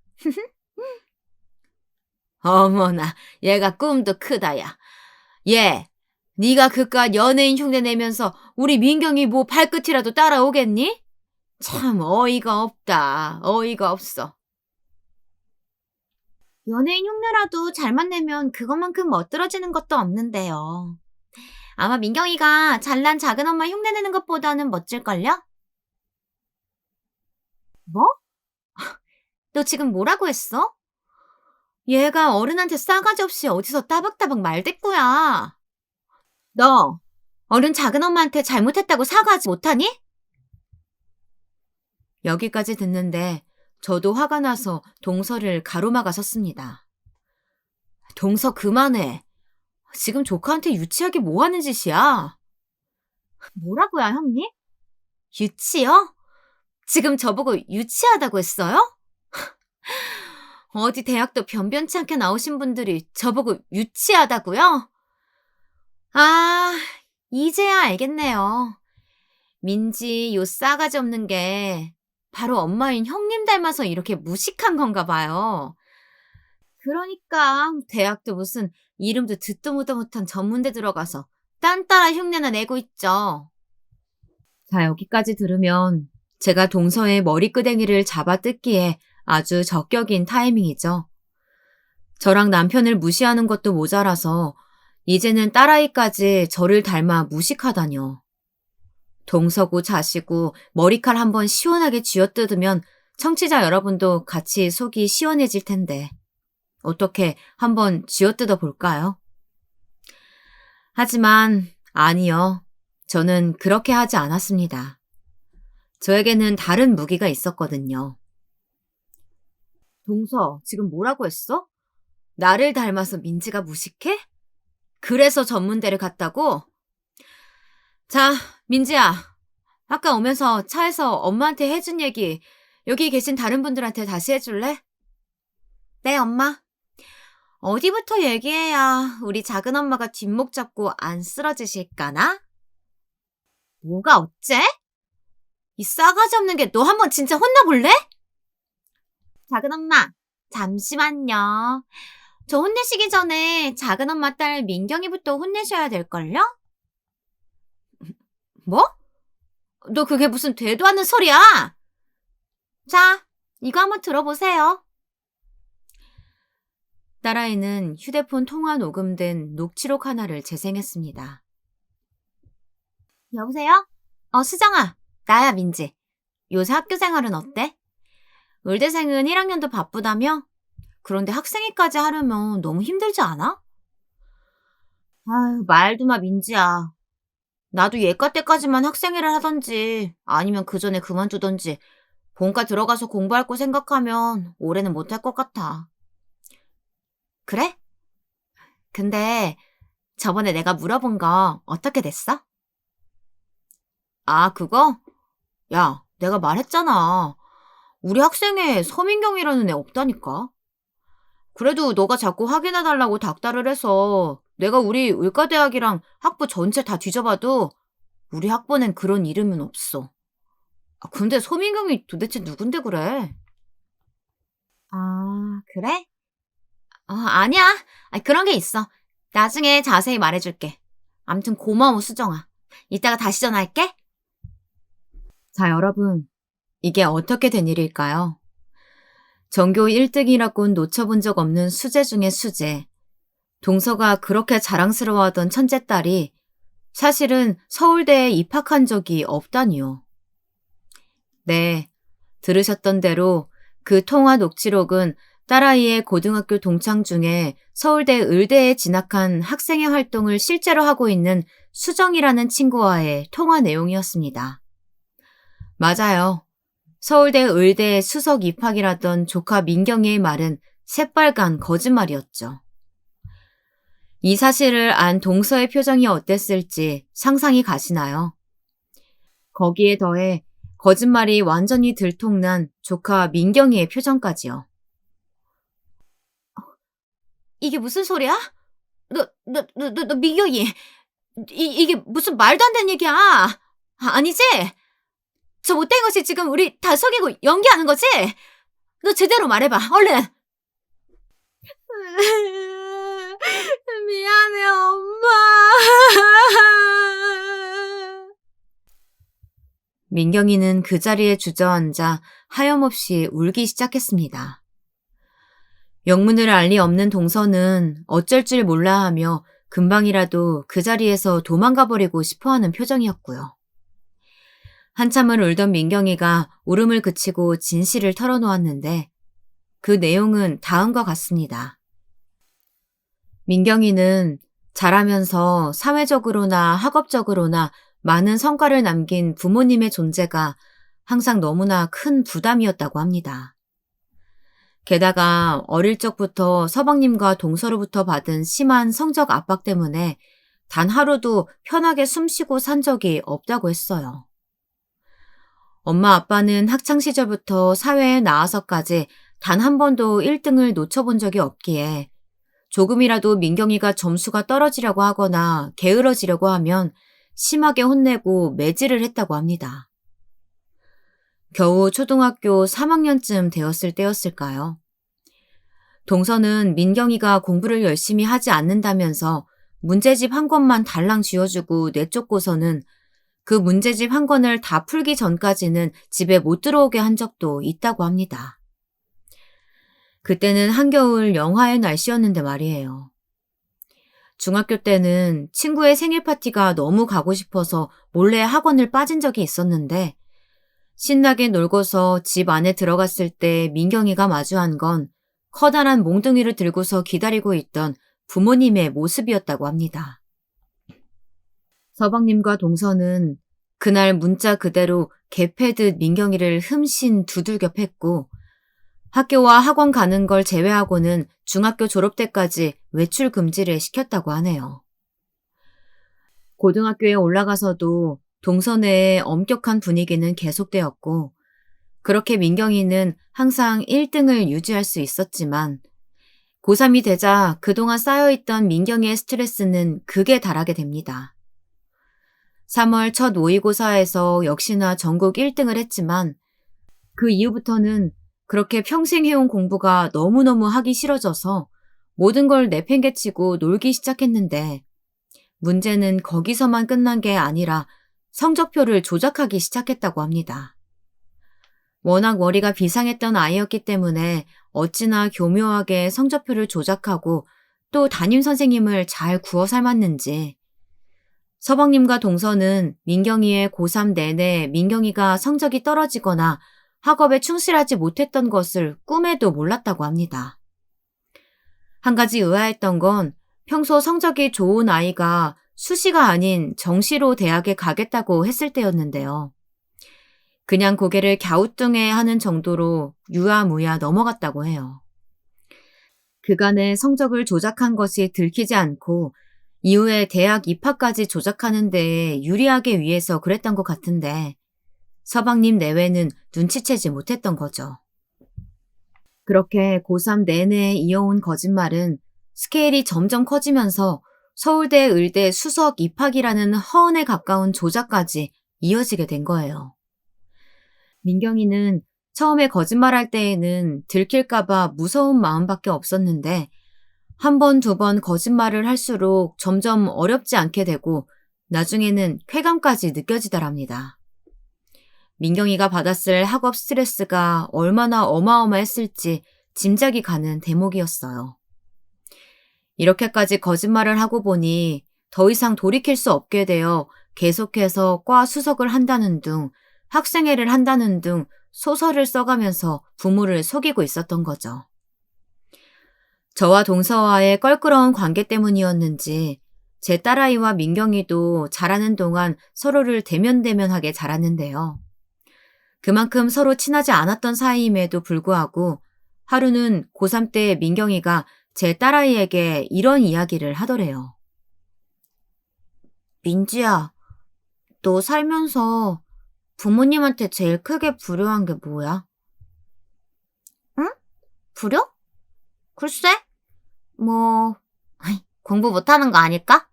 어머나, 얘가 꿈도 크다, 야. 얘, 네가 그깟 연예인 흉내 내면서 우리 민경이 뭐 발끝이라도 따라오겠니? 참 어이가 없다. 어이가 없어. 연예인 흉내라도 잘만 내면 그것만큼 멋들어지는 것도 없는데요. 아마 민경이가 잘난 작은 엄마 흉내 내는 것보다는 멋질걸요? 뭐? 너 지금 뭐라고 했어? 얘가 어른한테 싸가지 없이 어디서 따박따박 말대꾸야. 너 어른 작은 엄마한테 잘못했다고 사과하지 못하니? 여기까지 듣는데 저도 화가 나서 동서를 가로막아 섰습니다. 동서 그만해. 지금 조카한테 유치하게 뭐 하는 짓이야? 뭐라고요, 형님? 유치요? 지금 저보고 유치하다고 했어요? 어디 대학도 변변치 않게 나오신 분들이 저보고 유치하다고요? 아, 이제야 알겠네요. 민지 요 싸가지 없는 게 바로 엄마인 형님 닮아서 이렇게 무식한 건가 봐요. 그러니까 대학도 무슨 이름도 듣도 보도 못한 전문대 들어가서 딴따라 흉내나 내고 있죠. 자, 여기까지 들으면 제가 동서의 머리끄댕이를 잡아 뜯기에 아주 적격인 타이밍이죠. 저랑 남편을 무시하는 것도 모자라서 이제는 딸아이까지 저를 닮아 무식하다뇨. 동서고 자시고 머리칼 한번 시원하게 쥐어뜯으면 청취자 여러분도 같이 속이 시원해질 텐데 어떻게 한번 쥐어뜯어 볼까요? 하지만 아니요. 저는 그렇게 하지 않았습니다. 저에게는 다른 무기가 있었거든요. 동서, 지금 뭐라고 했어? 나를 닮아서 민지가 무식해? 그래서 전문대를 갔다고? 자, 민지야. 아까 오면서 차에서 엄마한테 해준 얘기 여기 계신 다른 분들한테 다시 해줄래? 네, 엄마. 어디부터 얘기해야 우리 작은 엄마가 뒷목 잡고 안 쓰러지실까나? 뭐가 어째? 이 싸가지 없는 게 너 한번 진짜 혼나볼래? 작은 엄마, 잠시만요. 저 혼내시기 전에 작은 엄마 딸 민경이부터 혼내셔야 될걸요? 뭐? 너 그게 무슨 되도 않는 소리야? 자, 이거 한번 들어보세요. 딸아이는 휴대폰 통화 녹음된 녹취록 하나를 재생했습니다. 여보세요? 수정아. 나야, 민지. 요새 학교 생활은 어때? 의대생은 1학년도 바쁘다며? 그런데 학생회까지 하려면 너무 힘들지 않아? 아유, 말도 마, 민지야. 나도 예과 때까지만 학생회를 하던지 아니면 그 전에 그만두던지 본과 들어가서 공부할 거 생각하면 올해는 못할 것 같아. 그래? 근데 저번에 내가 물어본 거 어떻게 됐어? 아, 그거? 야, 내가 말했잖아. 우리 학생회 서민경이라는 애 없다니까. 그래도 너가 자꾸 확인해달라고 닥달을 해서 내가 우리 의과대학이랑 학부 전체 다 뒤져봐도 우리 학번엔 그런 이름은 없어. 근데 서민경이 도대체 누군데 그래? 아, 그래? 아니야. 그런 게 있어. 나중에 자세히 말해줄게. 암튼 고마워, 수정아. 이따가 다시 전화할게. 자, 여러분. 이게 어떻게 된 일일까요? 전교 1등이라곤 놓쳐본 적 없는 수재 중의 수재. 동서가 그렇게 자랑스러워하던 천재딸이 사실은 서울대에 입학한 적이 없다니요. 네, 들으셨던 대로 그 통화 녹취록은 딸아이의 고등학교 동창 중에 서울대 의대에 진학한 학생회 활동을 실제로 하고 있는 수정이라는 친구와의 통화 내용이었습니다. 맞아요. 서울대 의대 수석 입학이라던 조카 민경이의 말은 새빨간 거짓말이었죠. 이 사실을 안 동서의 표정이 어땠을지 상상이 가시나요? 거기에 더해 거짓말이 완전히 들통난 조카 민경이의 표정까지요. 이게 무슨 소리야? 너 민경이, 이게 무슨 말도 안 되는 얘기야? 아니지? 저 못된 것이 지금 우리 다 속이고 연기하는 거지? 너 제대로 말해봐, 얼른! 미안해, 엄마. 민경이는 그 자리에 주저앉아 하염없이 울기 시작했습니다. 영문을 알 리 없는 동서는 어쩔 줄 몰라 하며 금방이라도 그 자리에서 도망가 버리고 싶어하는 표정이었고요. 한참을 울던 민경이가 울음을 그치고 진실을 털어놓았는데 그 내용은 다음과 같습니다. 민경이는 자라면서 사회적으로나 학업적으로나 많은 성과를 남긴 부모님의 존재가 항상 너무나 큰 부담이었다고 합니다. 게다가 어릴 적부터 서방님과 동서로부터 받은 심한 성적 압박 때문에 단 하루도 편하게 숨쉬고 산 적이 없다고 했어요. 엄마 아빠는 학창시절부터 사회에 나와서까지 단 한 번도 1등을 놓쳐본 적이 없기에 조금이라도 민경이가 점수가 떨어지려고 하거나 게으러지려고 하면 심하게 혼내고 매질을 했다고 합니다. 겨우 초등학교 3학년쯤 되었을 때였을까요? 동서는 민경이가 공부를 열심히 하지 않는다면서 문제집 한 권만 달랑 쥐어주고 내쫓고서는 그 문제집 한 권을 다 풀기 전까지는 집에 못 들어오게 한 적도 있다고 합니다. 그때는 한겨울 영하의 날씨였는데 말이에요. 중학교 때는 친구의 생일 파티가 너무 가고 싶어서 몰래 학원을 빠진 적이 있었는데 신나게 놀고서 집 안에 들어갔을 때 민경이가 마주한 건 커다란 몽둥이를 들고서 기다리고 있던 부모님의 모습이었다고 합니다. 서방님과 동서는 그날 문자 그대로 개패듯 민경이를 흠씬 두들겨 팼고 학교와 학원 가는 걸 제외하고는 중학교 졸업 때까지 외출 금지를 시켰다고 하네요. 고등학교에 올라가서도 동서 내의 엄격한 분위기는 계속되었고 그렇게 민경이는 항상 1등을 유지할 수 있었지만 고3이 되자 그동안 쌓여있던 민경이의 스트레스는 극에 달하게 됩니다. 3월 첫 모의고사에서 역시나 전국 1등을 했지만 그 이후부터는 그렇게 평생 해온 공부가 너무너무 하기 싫어져서 모든 걸 내팽개치고 놀기 시작했는데 문제는 거기서만 끝난 게 아니라 성적표를 조작하기 시작했다고 합니다. 워낙 머리가 비상했던 아이였기 때문에 어찌나 교묘하게 성적표를 조작하고 또 담임선생님을 잘 구워 삶았는지 서방님과 동서는 민경이의 고3 내내 민경이가 성적이 떨어지거나 학업에 충실하지 못했던 것을 꿈에도 몰랐다고 합니다. 한 가지 의아했던 건 평소 성적이 좋은 아이가 수시가 아닌 정시로 대학에 가겠다고 했을 때였는데요. 그냥 고개를 갸우뚱해하는 정도로 유야무야 넘어갔다고 해요. 그간의 성적을 조작한 것이 들키지 않고 이후에 대학 입학까지 조작하는 데에 유리하기 위해서 그랬던 것 같은데 서방님 내외는 눈치채지 못했던 거죠. 그렇게 고3 내내 이어온 거짓말은 스케일이 점점 커지면서 서울대 의대 수석 입학이라는 허언에 가까운 조작까지 이어지게 된 거예요. 민경이는 처음에 거짓말할 때에는 들킬까봐 무서운 마음밖에 없었는데 한 번, 두 번 거짓말을 할수록 점점 어렵지 않게 되고 나중에는 쾌감까지 느껴지더랍니다. 민경이가 받았을 학업 스트레스가 얼마나 어마어마했을지 짐작이 가는 대목이었어요. 이렇게까지 거짓말을 하고 보니 더 이상 돌이킬 수 없게 되어 계속해서 과 수석을 한다는 둥, 학생회를 한다는 둥 소설을 써가면서 부모를 속이고 있었던 거죠. 저와 동서와의 껄끄러운 관계 때문이었는지 제 딸아이와 민경이도 자라는 동안 서로를 대면대면하게 자랐는데요. 그만큼 서로 친하지 않았던 사이임에도 불구하고 하루는 고3 때 민경이가 제 딸아이에게 이런 이야기를 하더래요. 민지야, 너 살면서 부모님한테 제일 크게 불효한 게 뭐야? 응? 불효? 글쎄, 공부 못하는 거 아닐까?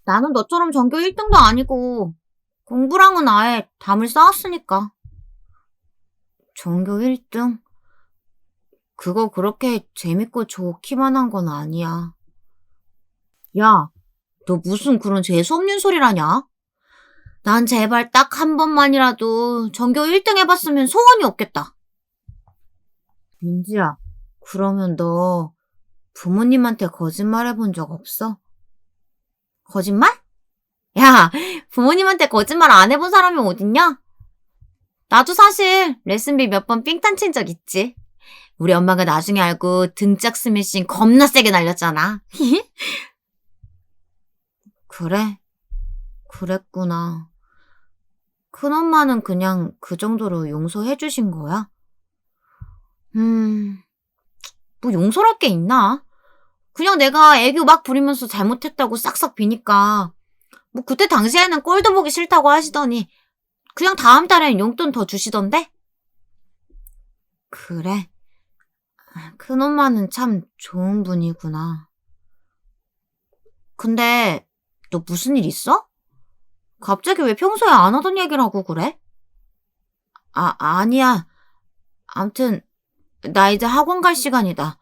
나는 너처럼 전교 1등도 아니고 공부랑은 아예 담을 쌓았으니까. 전교 1등? 그거 그렇게 재밌고 좋기만 한 건 아니야. 야, 너 무슨 그런 재수없는 소리라냐? 난 제발 딱 한 번만이라도 전교 1등 해봤으면 소원이 없겠다. 민지야, 그러면 너 부모님한테 거짓말 해본 적 없어? 거짓말? 야, 부모님한테 거짓말 안 해본 사람이 어딨냐? 나도 사실 레슨비 몇 번 삥땅 친 적 있지. 우리 엄마가 나중에 알고 등짝 스매싱 겁나 세게 날렸잖아. 그래? 그랬구나. 큰엄마는 그냥 그 정도로 용서해 주신 거야? 뭐 용서할 게 있나? 그냥 내가 애교 막 부리면서 잘못했다고 싹싹 비니까 뭐 그때 당시에는 꼴도 보기 싫다고 하시더니 그냥 다음 달엔 용돈 더 주시던데? 그래? 큰엄마는 참 좋은 분이구나. 근데 너 무슨 일 있어? 갑자기 왜 평소에 안 하던 얘기를 하고 그래? 아니야. 암튼 나 이제 학원 갈 시간이다.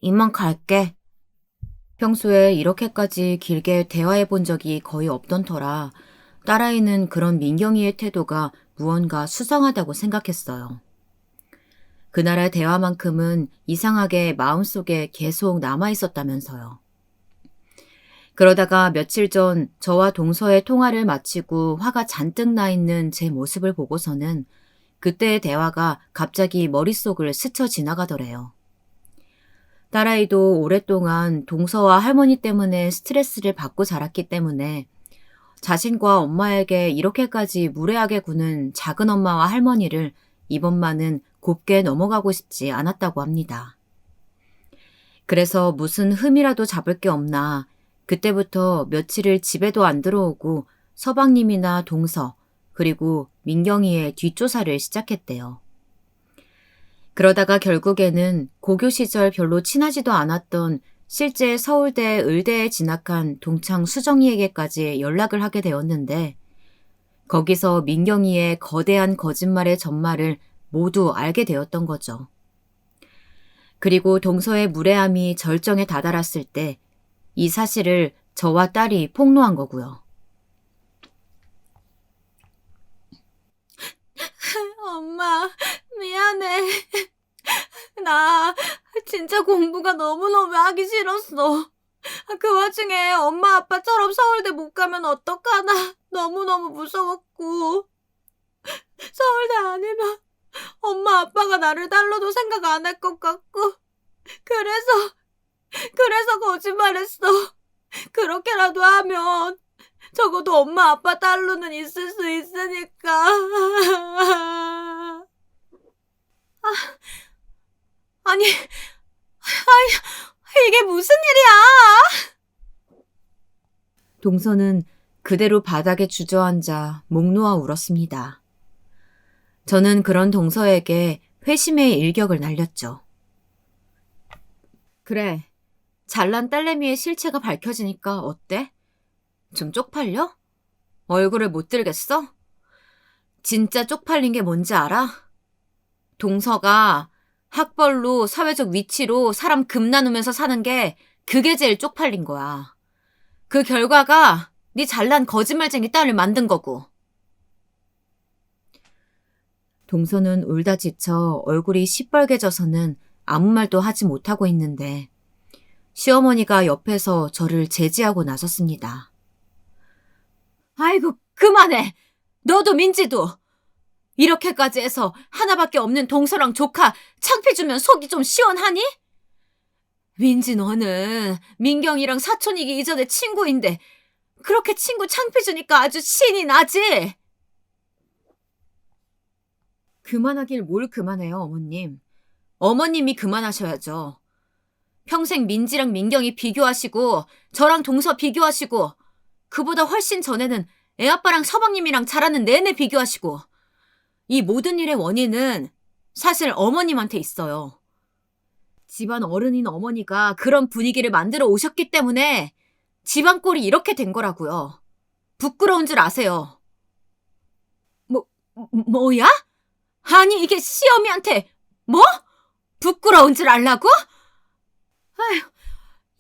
이만 갈게. 평소에 이렇게까지 길게 대화해 본 적이 거의 없던 터라 딸아이는 그런 민경이의 태도가 무언가 수상하다고 생각했어요. 그날의 대화만큼은 이상하게 마음속에 계속 남아있었다면서요. 그러다가 며칠 전 저와 동서의 통화를 마치고 화가 잔뜩 나 있는 제 모습을 보고서는 그때의 대화가 갑자기 머릿속을 스쳐 지나가더래요. 딸아이도 오랫동안 동서와 할머니 때문에 스트레스를 받고 자랐기 때문에 자신과 엄마에게 이렇게까지 무례하게 구는 작은 엄마와 할머니를 이번만은 곱게 넘어가고 싶지 않았다고 합니다. 그래서 무슨 흠이라도 잡을 게 없나 그때부터 며칠을 집에도 안 들어오고 서방님이나 동서 그리고 민경이의 뒷조사를 시작했대요. 그러다가 결국에는 고교 시절 별로 친하지도 않았던 실제 서울대 의대에 진학한 동창 수정이에게까지 연락을 하게 되었는데 거기서 민경이의 거대한 거짓말의 전말을 모두 알게 되었던 거죠. 그리고 동서의 무례함이 절정에 다다랐을 때 이 사실을 저와 딸이 폭로한 거고요. 엄마, 미안해. 나 진짜 공부가 너무너무 하기 싫었어. 그 와중에 엄마 아빠처럼 서울대 못 가면 어떡하나 너무너무 무서웠고 서울대 아니면 엄마 아빠가 나를 딸로도 생각 안 할 것 같고 그래서 거짓말했어. 그렇게라도 하면 적어도 엄마 아빠 딸로는 있을 수 있으니까. 아니, 이게 무슨 일이야? 동서는 그대로 바닥에 주저앉아 목 놓아 울었습니다. 저는 그런 동서에게 회심의 일격을 날렸죠. 그래, 잘난 딸내미의 실체가 밝혀지니까 어때? 좀 쪽팔려? 얼굴을 못 들겠어? 진짜 쪽팔린 게 뭔지 알아? 동서가 학벌로 사회적 위치로 사람 금 나누면서 사는 게 그게 제일 쪽팔린 거야. 그 결과가 네 잘난 거짓말쟁이 딸을 만든 거고. 동서는 울다 지쳐 얼굴이 시뻘개져서는 아무 말도 하지 못하고 있는데 시어머니가 옆에서 저를 제지하고 나섰습니다. 아이고 그만해. 너도 민지도. 이렇게까지 해서 하나밖에 없는 동서랑 조카 창피주면 속이 좀 시원하니? 민지 너는 민경이랑 사촌이기 이전에 친구인데 그렇게 친구 창피주니까 아주 신이 나지? 그만하길 뭘 그만해요, 어머님. 어머님이 그만하셔야죠. 평생 민지랑 민경이 비교하시고 저랑 동서 비교하시고 그보다 훨씬 전에는 애아빠랑 서방님이랑 자라는 내내 비교하시고 이 모든 일의 원인은 사실 어머님한테 있어요. 집안 어른인 어머니가 그런 분위기를 만들어 오셨기 때문에 집안 꼴이 이렇게 된 거라고요. 부끄러운 줄 아세요. 뭐야? 아니 이게 시어미한테 뭐? 부끄러운 줄 알라고? 아휴,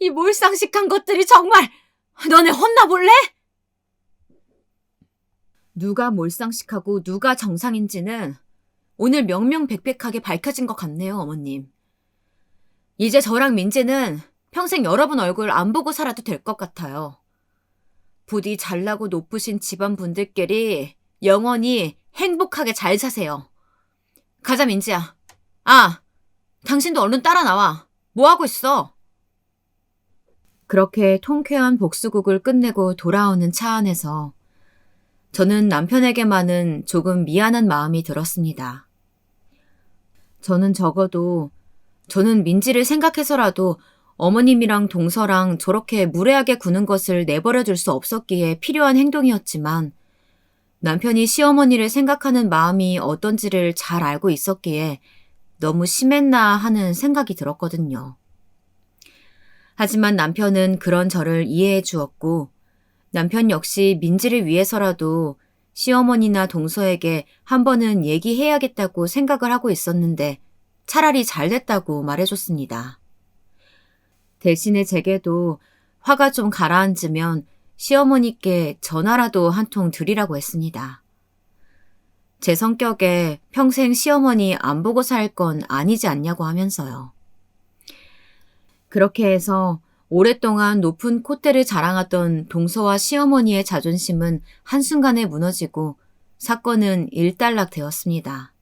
이 몰상식한 것들이 정말 너네 혼나볼래? 누가 몰상식하고 누가 정상인지는 오늘 명명백백하게 밝혀진 것 같네요, 어머님. 이제 저랑 민지는 평생 여러분 얼굴 안 보고 살아도 될 것 같아요. 부디 잘나고 높으신 집안분들끼리 영원히 행복하게 잘 사세요. 가자, 민지야. 아, 당신도 얼른 따라 나와. 뭐 하고 있어? 그렇게 통쾌한 복수국을 끝내고 돌아오는 차 안에서 저는 남편에게만은 조금 미안한 마음이 들었습니다. 저는 적어도 저는 민지를 생각해서라도 어머님이랑 동서랑 저렇게 무례하게 구는 것을 내버려 둘 수 없었기에 필요한 행동이었지만 남편이 시어머니를 생각하는 마음이 어떤지를 잘 알고 있었기에 너무 심했나 하는 생각이 들었거든요. 하지만 남편은 그런 저를 이해해 주었고 남편 역시 민지를 위해서라도 시어머니나 동서에게 한 번은 얘기해야겠다고 생각을 하고 있었는데 차라리 잘 됐다고 말해줬습니다. 대신에 제게도 화가 좀 가라앉으면 시어머니께 전화라도 한 통 드리라고 했습니다. 제 성격에 평생 시어머니 안 보고 살 건 아니지 않냐고 하면서요. 그렇게 해서 오랫동안 높은 콧대를 자랑하던 동서와 시어머니의 자존심은 한순간에 무너지고 사건은 일단락 되었습니다.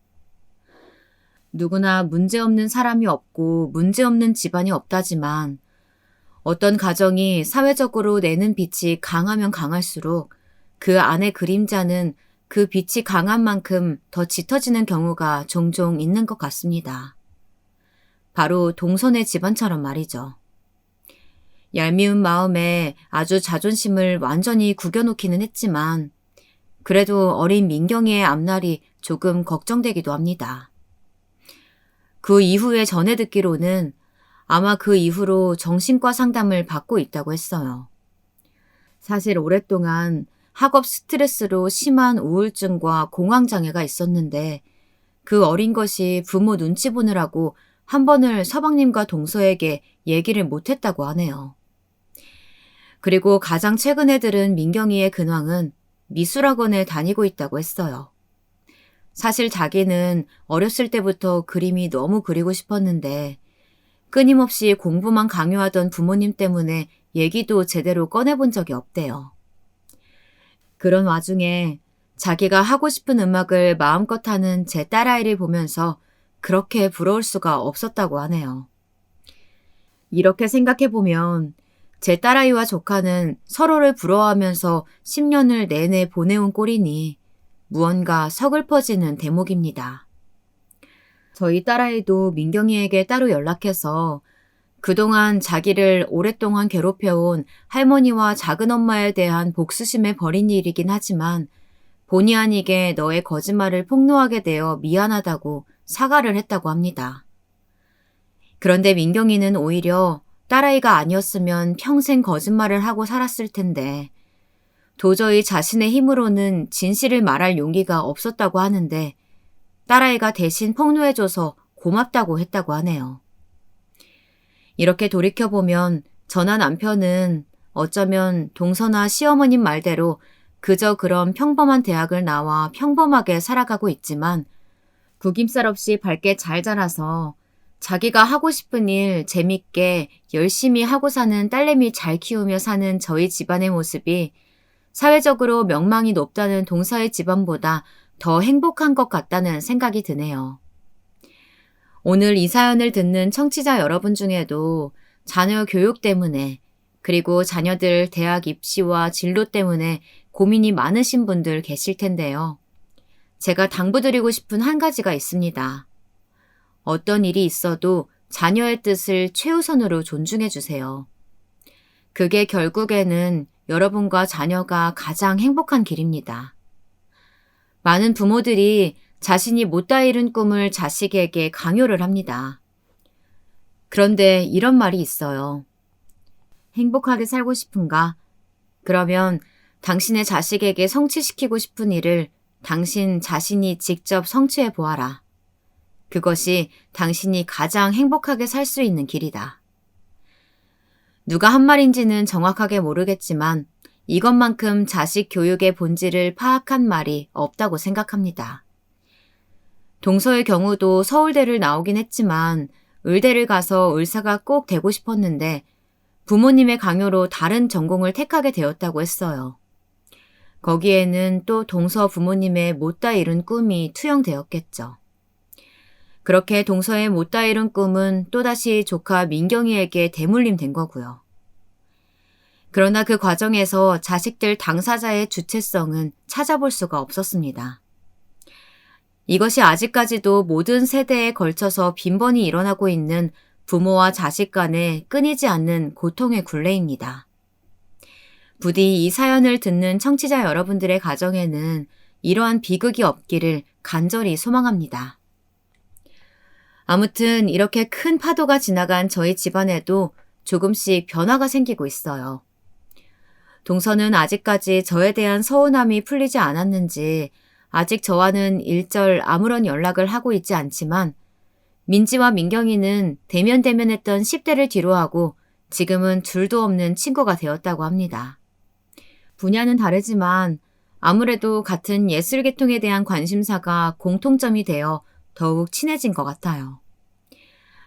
누구나 문제없는 사람이 없고 문제없는 집안이 없다지만 어떤 가정이 사회적으로 내는 빛이 강하면 강할수록 그 안의 그림자는 그 빛이 강한 만큼 더 짙어지는 경우가 종종 있는 것 같습니다. 바로 동선의 집안처럼 말이죠. 얄미운 마음에 아주 자존심을 완전히 구겨놓기는 했지만 그래도 어린 민경이의 앞날이 조금 걱정되기도 합니다. 그 이후에 전해 듣기로는 아마 그 이후로 정신과 상담을 받고 있다고 했어요. 사실 오랫동안 학업 스트레스로 심한 우울증과 공황장애가 있었는데 그 어린 것이 부모 눈치 보느라고 한 번을 서방님과 동서에게 얘기를 못했다고 하네요. 그리고 가장 최근에 들은 민경이의 근황은 미술학원에 다니고 있다고 했어요. 사실 자기는 어렸을 때부터 그림이 너무 그리고 싶었는데 끊임없이 공부만 강요하던 부모님 때문에 얘기도 제대로 꺼내본 적이 없대요. 그런 와중에 자기가 하고 싶은 음악을 마음껏 하는 제 딸아이를 보면서 그렇게 부러울 수가 없었다고 하네요. 이렇게 생각해보면 제 딸아이와 조카는 서로를 부러워하면서 10년을 내내 보내온 꼴이니 무언가 서글퍼지는 대목입니다. 저희 딸아이도 민경이에게 따로 연락해서 그동안 자기를 오랫동안 괴롭혀온 할머니와 작은엄마에 대한 복수심에 벌인 일이긴 하지만 본의 아니게 너의 거짓말을 폭로하게 되어 미안하다고 사과를 했다고 합니다. 그런데 민경이는 오히려 딸아이가 아니었으면 평생 거짓말을 하고 살았을 텐데 도저히 자신의 힘으로는 진실을 말할 용기가 없었다고 하는데 딸아이가 대신 폭로해줘서 고맙다고 했다고 하네요. 이렇게 돌이켜보면 저나 남편은 어쩌면 동서나 시어머님 말대로 그저 그런 평범한 대학을 나와 평범하게 살아가고 있지만 구김살 없이 밝게 잘 자라서 자기가 하고 싶은 일 재밌게 열심히 하고 사는 딸내미 잘 키우며 사는 저희 집안의 모습이 사회적으로 명망이 높다는 동서의 집안보다 더 행복한 것 같다는 생각이 드네요. 오늘 이 사연을 듣는 청취자 여러분 중에도 자녀 교육 때문에 그리고 자녀들 대학 입시와 진로 때문에 고민이 많으신 분들 계실 텐데요. 제가 당부드리고 싶은 한 가지가 있습니다. 어떤 일이 있어도 자녀의 뜻을 최우선으로 존중해 주세요. 그게 결국에는 여러분과 자녀가 가장 행복한 길입니다. 많은 부모들이 자신이 못다 이룬 꿈을 자식에게 강요를 합니다. 그런데 이런 말이 있어요. 행복하게 살고 싶은가? 그러면 당신의 자식에게 성취시키고 싶은 일을 당신 자신이 직접 성취해 보아라. 그것이 당신이 가장 행복하게 살 수 있는 길이다. 누가 한 말인지는 정확하게 모르겠지만 이것만큼 자식 교육의 본질을 파악한 말이 없다고 생각합니다. 동서의 경우도 서울대를 나오긴 했지만 의대를 가서 의사가 꼭 되고 싶었는데 부모님의 강요로 다른 전공을 택하게 되었다고 했어요. 거기에는 또 동서 부모님의 못다 이룬 꿈이 투영되었겠죠. 그렇게 동서의 못다 이룬 꿈은 또다시 조카 민경이에게 대물림 된 거고요. 그러나 그 과정에서 자식들 당사자의 주체성은 찾아볼 수가 없었습니다. 이것이 아직까지도 모든 세대에 걸쳐서 빈번히 일어나고 있는 부모와 자식 간의 끊이지 않는 고통의 굴레입니다. 부디 이 사연을 듣는 청취자 여러분들의 가정에는 이러한 비극이 없기를 간절히 소망합니다. 아무튼 이렇게 큰 파도가 지나간 저희 집안에도 조금씩 변화가 생기고 있어요. 동서는 아직까지 저에 대한 서운함이 풀리지 않았는지 아직 저와는 일절 아무런 연락을 하고 있지 않지만 민지와 민경이는 대면대면했던 10대를 뒤로하고 지금은 둘도 없는 친구가 되었다고 합니다. 분야는 다르지만 아무래도 같은 예술 계통에 대한 관심사가 공통점이 되어 더욱 친해진 것 같아요.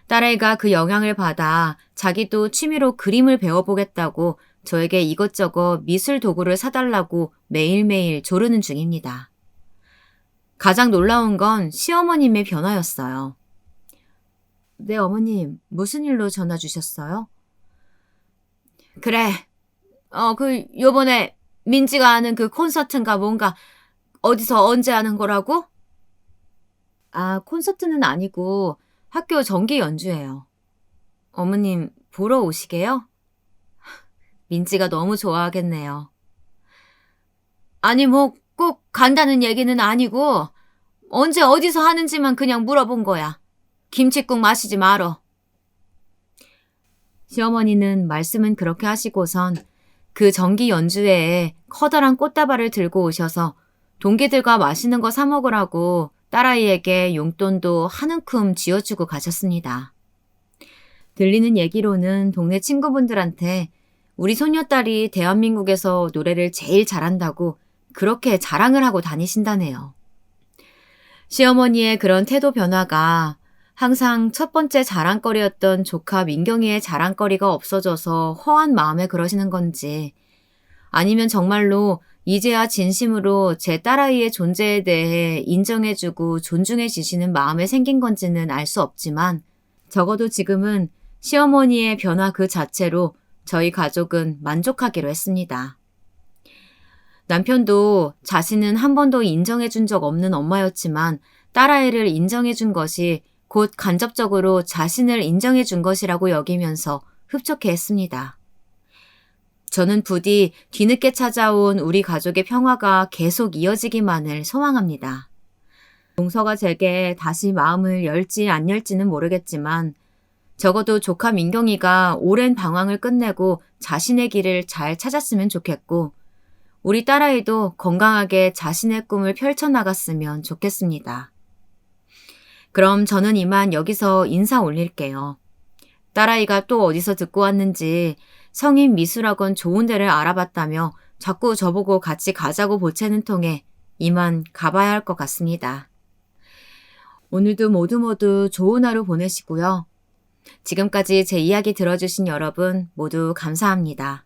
딸아이가 그 영향을 받아 자기도 취미로 그림을 배워보겠다고 저에게 이것저것 미술 도구를 사달라고 매일매일 조르는 중입니다. 가장 놀라운 건 시어머님의 변화였어요. 네, 어머님, 무슨 일로 전화 주셨어요? 그래, 요번에 민지가 하는 그 콘서트인가 뭔가 어디서 언제 하는 거라고? 아, 콘서트는 아니고 학교 정기 연주예요. 어머님, 보러 오시게요? 민지가 너무 좋아하겠네요. 아니, 뭐, 꼭 간다는 얘기는 아니고, 언제 어디서 하는지만 그냥 물어본 거야. 김칫국 마시지 말어. 시어머니는 말씀은 그렇게 하시고선 그 정기 연주회에 커다란 꽃다발을 들고 오셔서 동기들과 맛있는 거 사 먹으라고 딸아이에게 용돈도 한 움큼 쥐어주고 가셨습니다. 들리는 얘기로는 동네 친구분들한테 우리 손녀딸이 대한민국에서 노래를 제일 잘한다고 그렇게 자랑을 하고 다니신다네요. 시어머니의 그런 태도 변화가 항상 첫 번째 자랑거리였던 조카 민경이의 자랑거리가 없어져서 허한 마음에 그러시는 건지, 아니면 정말로 이제야 진심으로 제 딸아이의 존재에 대해 인정해주고 존중해 주시는 마음에 생긴 건지는 알 수 없지만, 적어도 지금은 시어머니의 변화 그 자체로 저희 가족은 만족하기로 했습니다. 남편도 자신은 한 번도 인정해 준 적 없는 엄마였지만 딸아이를 인정해 준 것이 곧 간접적으로 자신을 인정해 준 것이라고 여기면서 흡족해 했습니다. 저는 부디 뒤늦게 찾아온 우리 가족의 평화가 계속 이어지기만을 소망합니다. 용서가 제게 다시 마음을 열지 안 열지는 모르겠지만 적어도 조카 민경이가 오랜 방황을 끝내고 자신의 길을 잘 찾았으면 좋겠고, 우리 딸아이도 건강하게 자신의 꿈을 펼쳐나갔으면 좋겠습니다. 그럼 저는 이만 여기서 인사 올릴게요. 딸아이가 또 어디서 듣고 왔는지 성인 미술학원 좋은 데를 알아봤다며 자꾸 저보고 같이 가자고 보채는 통에 이만 가봐야 할 것 같습니다. 오늘도 모두 좋은 하루 보내시고요. 지금까지 제 이야기 들어주신 여러분 모두 감사합니다.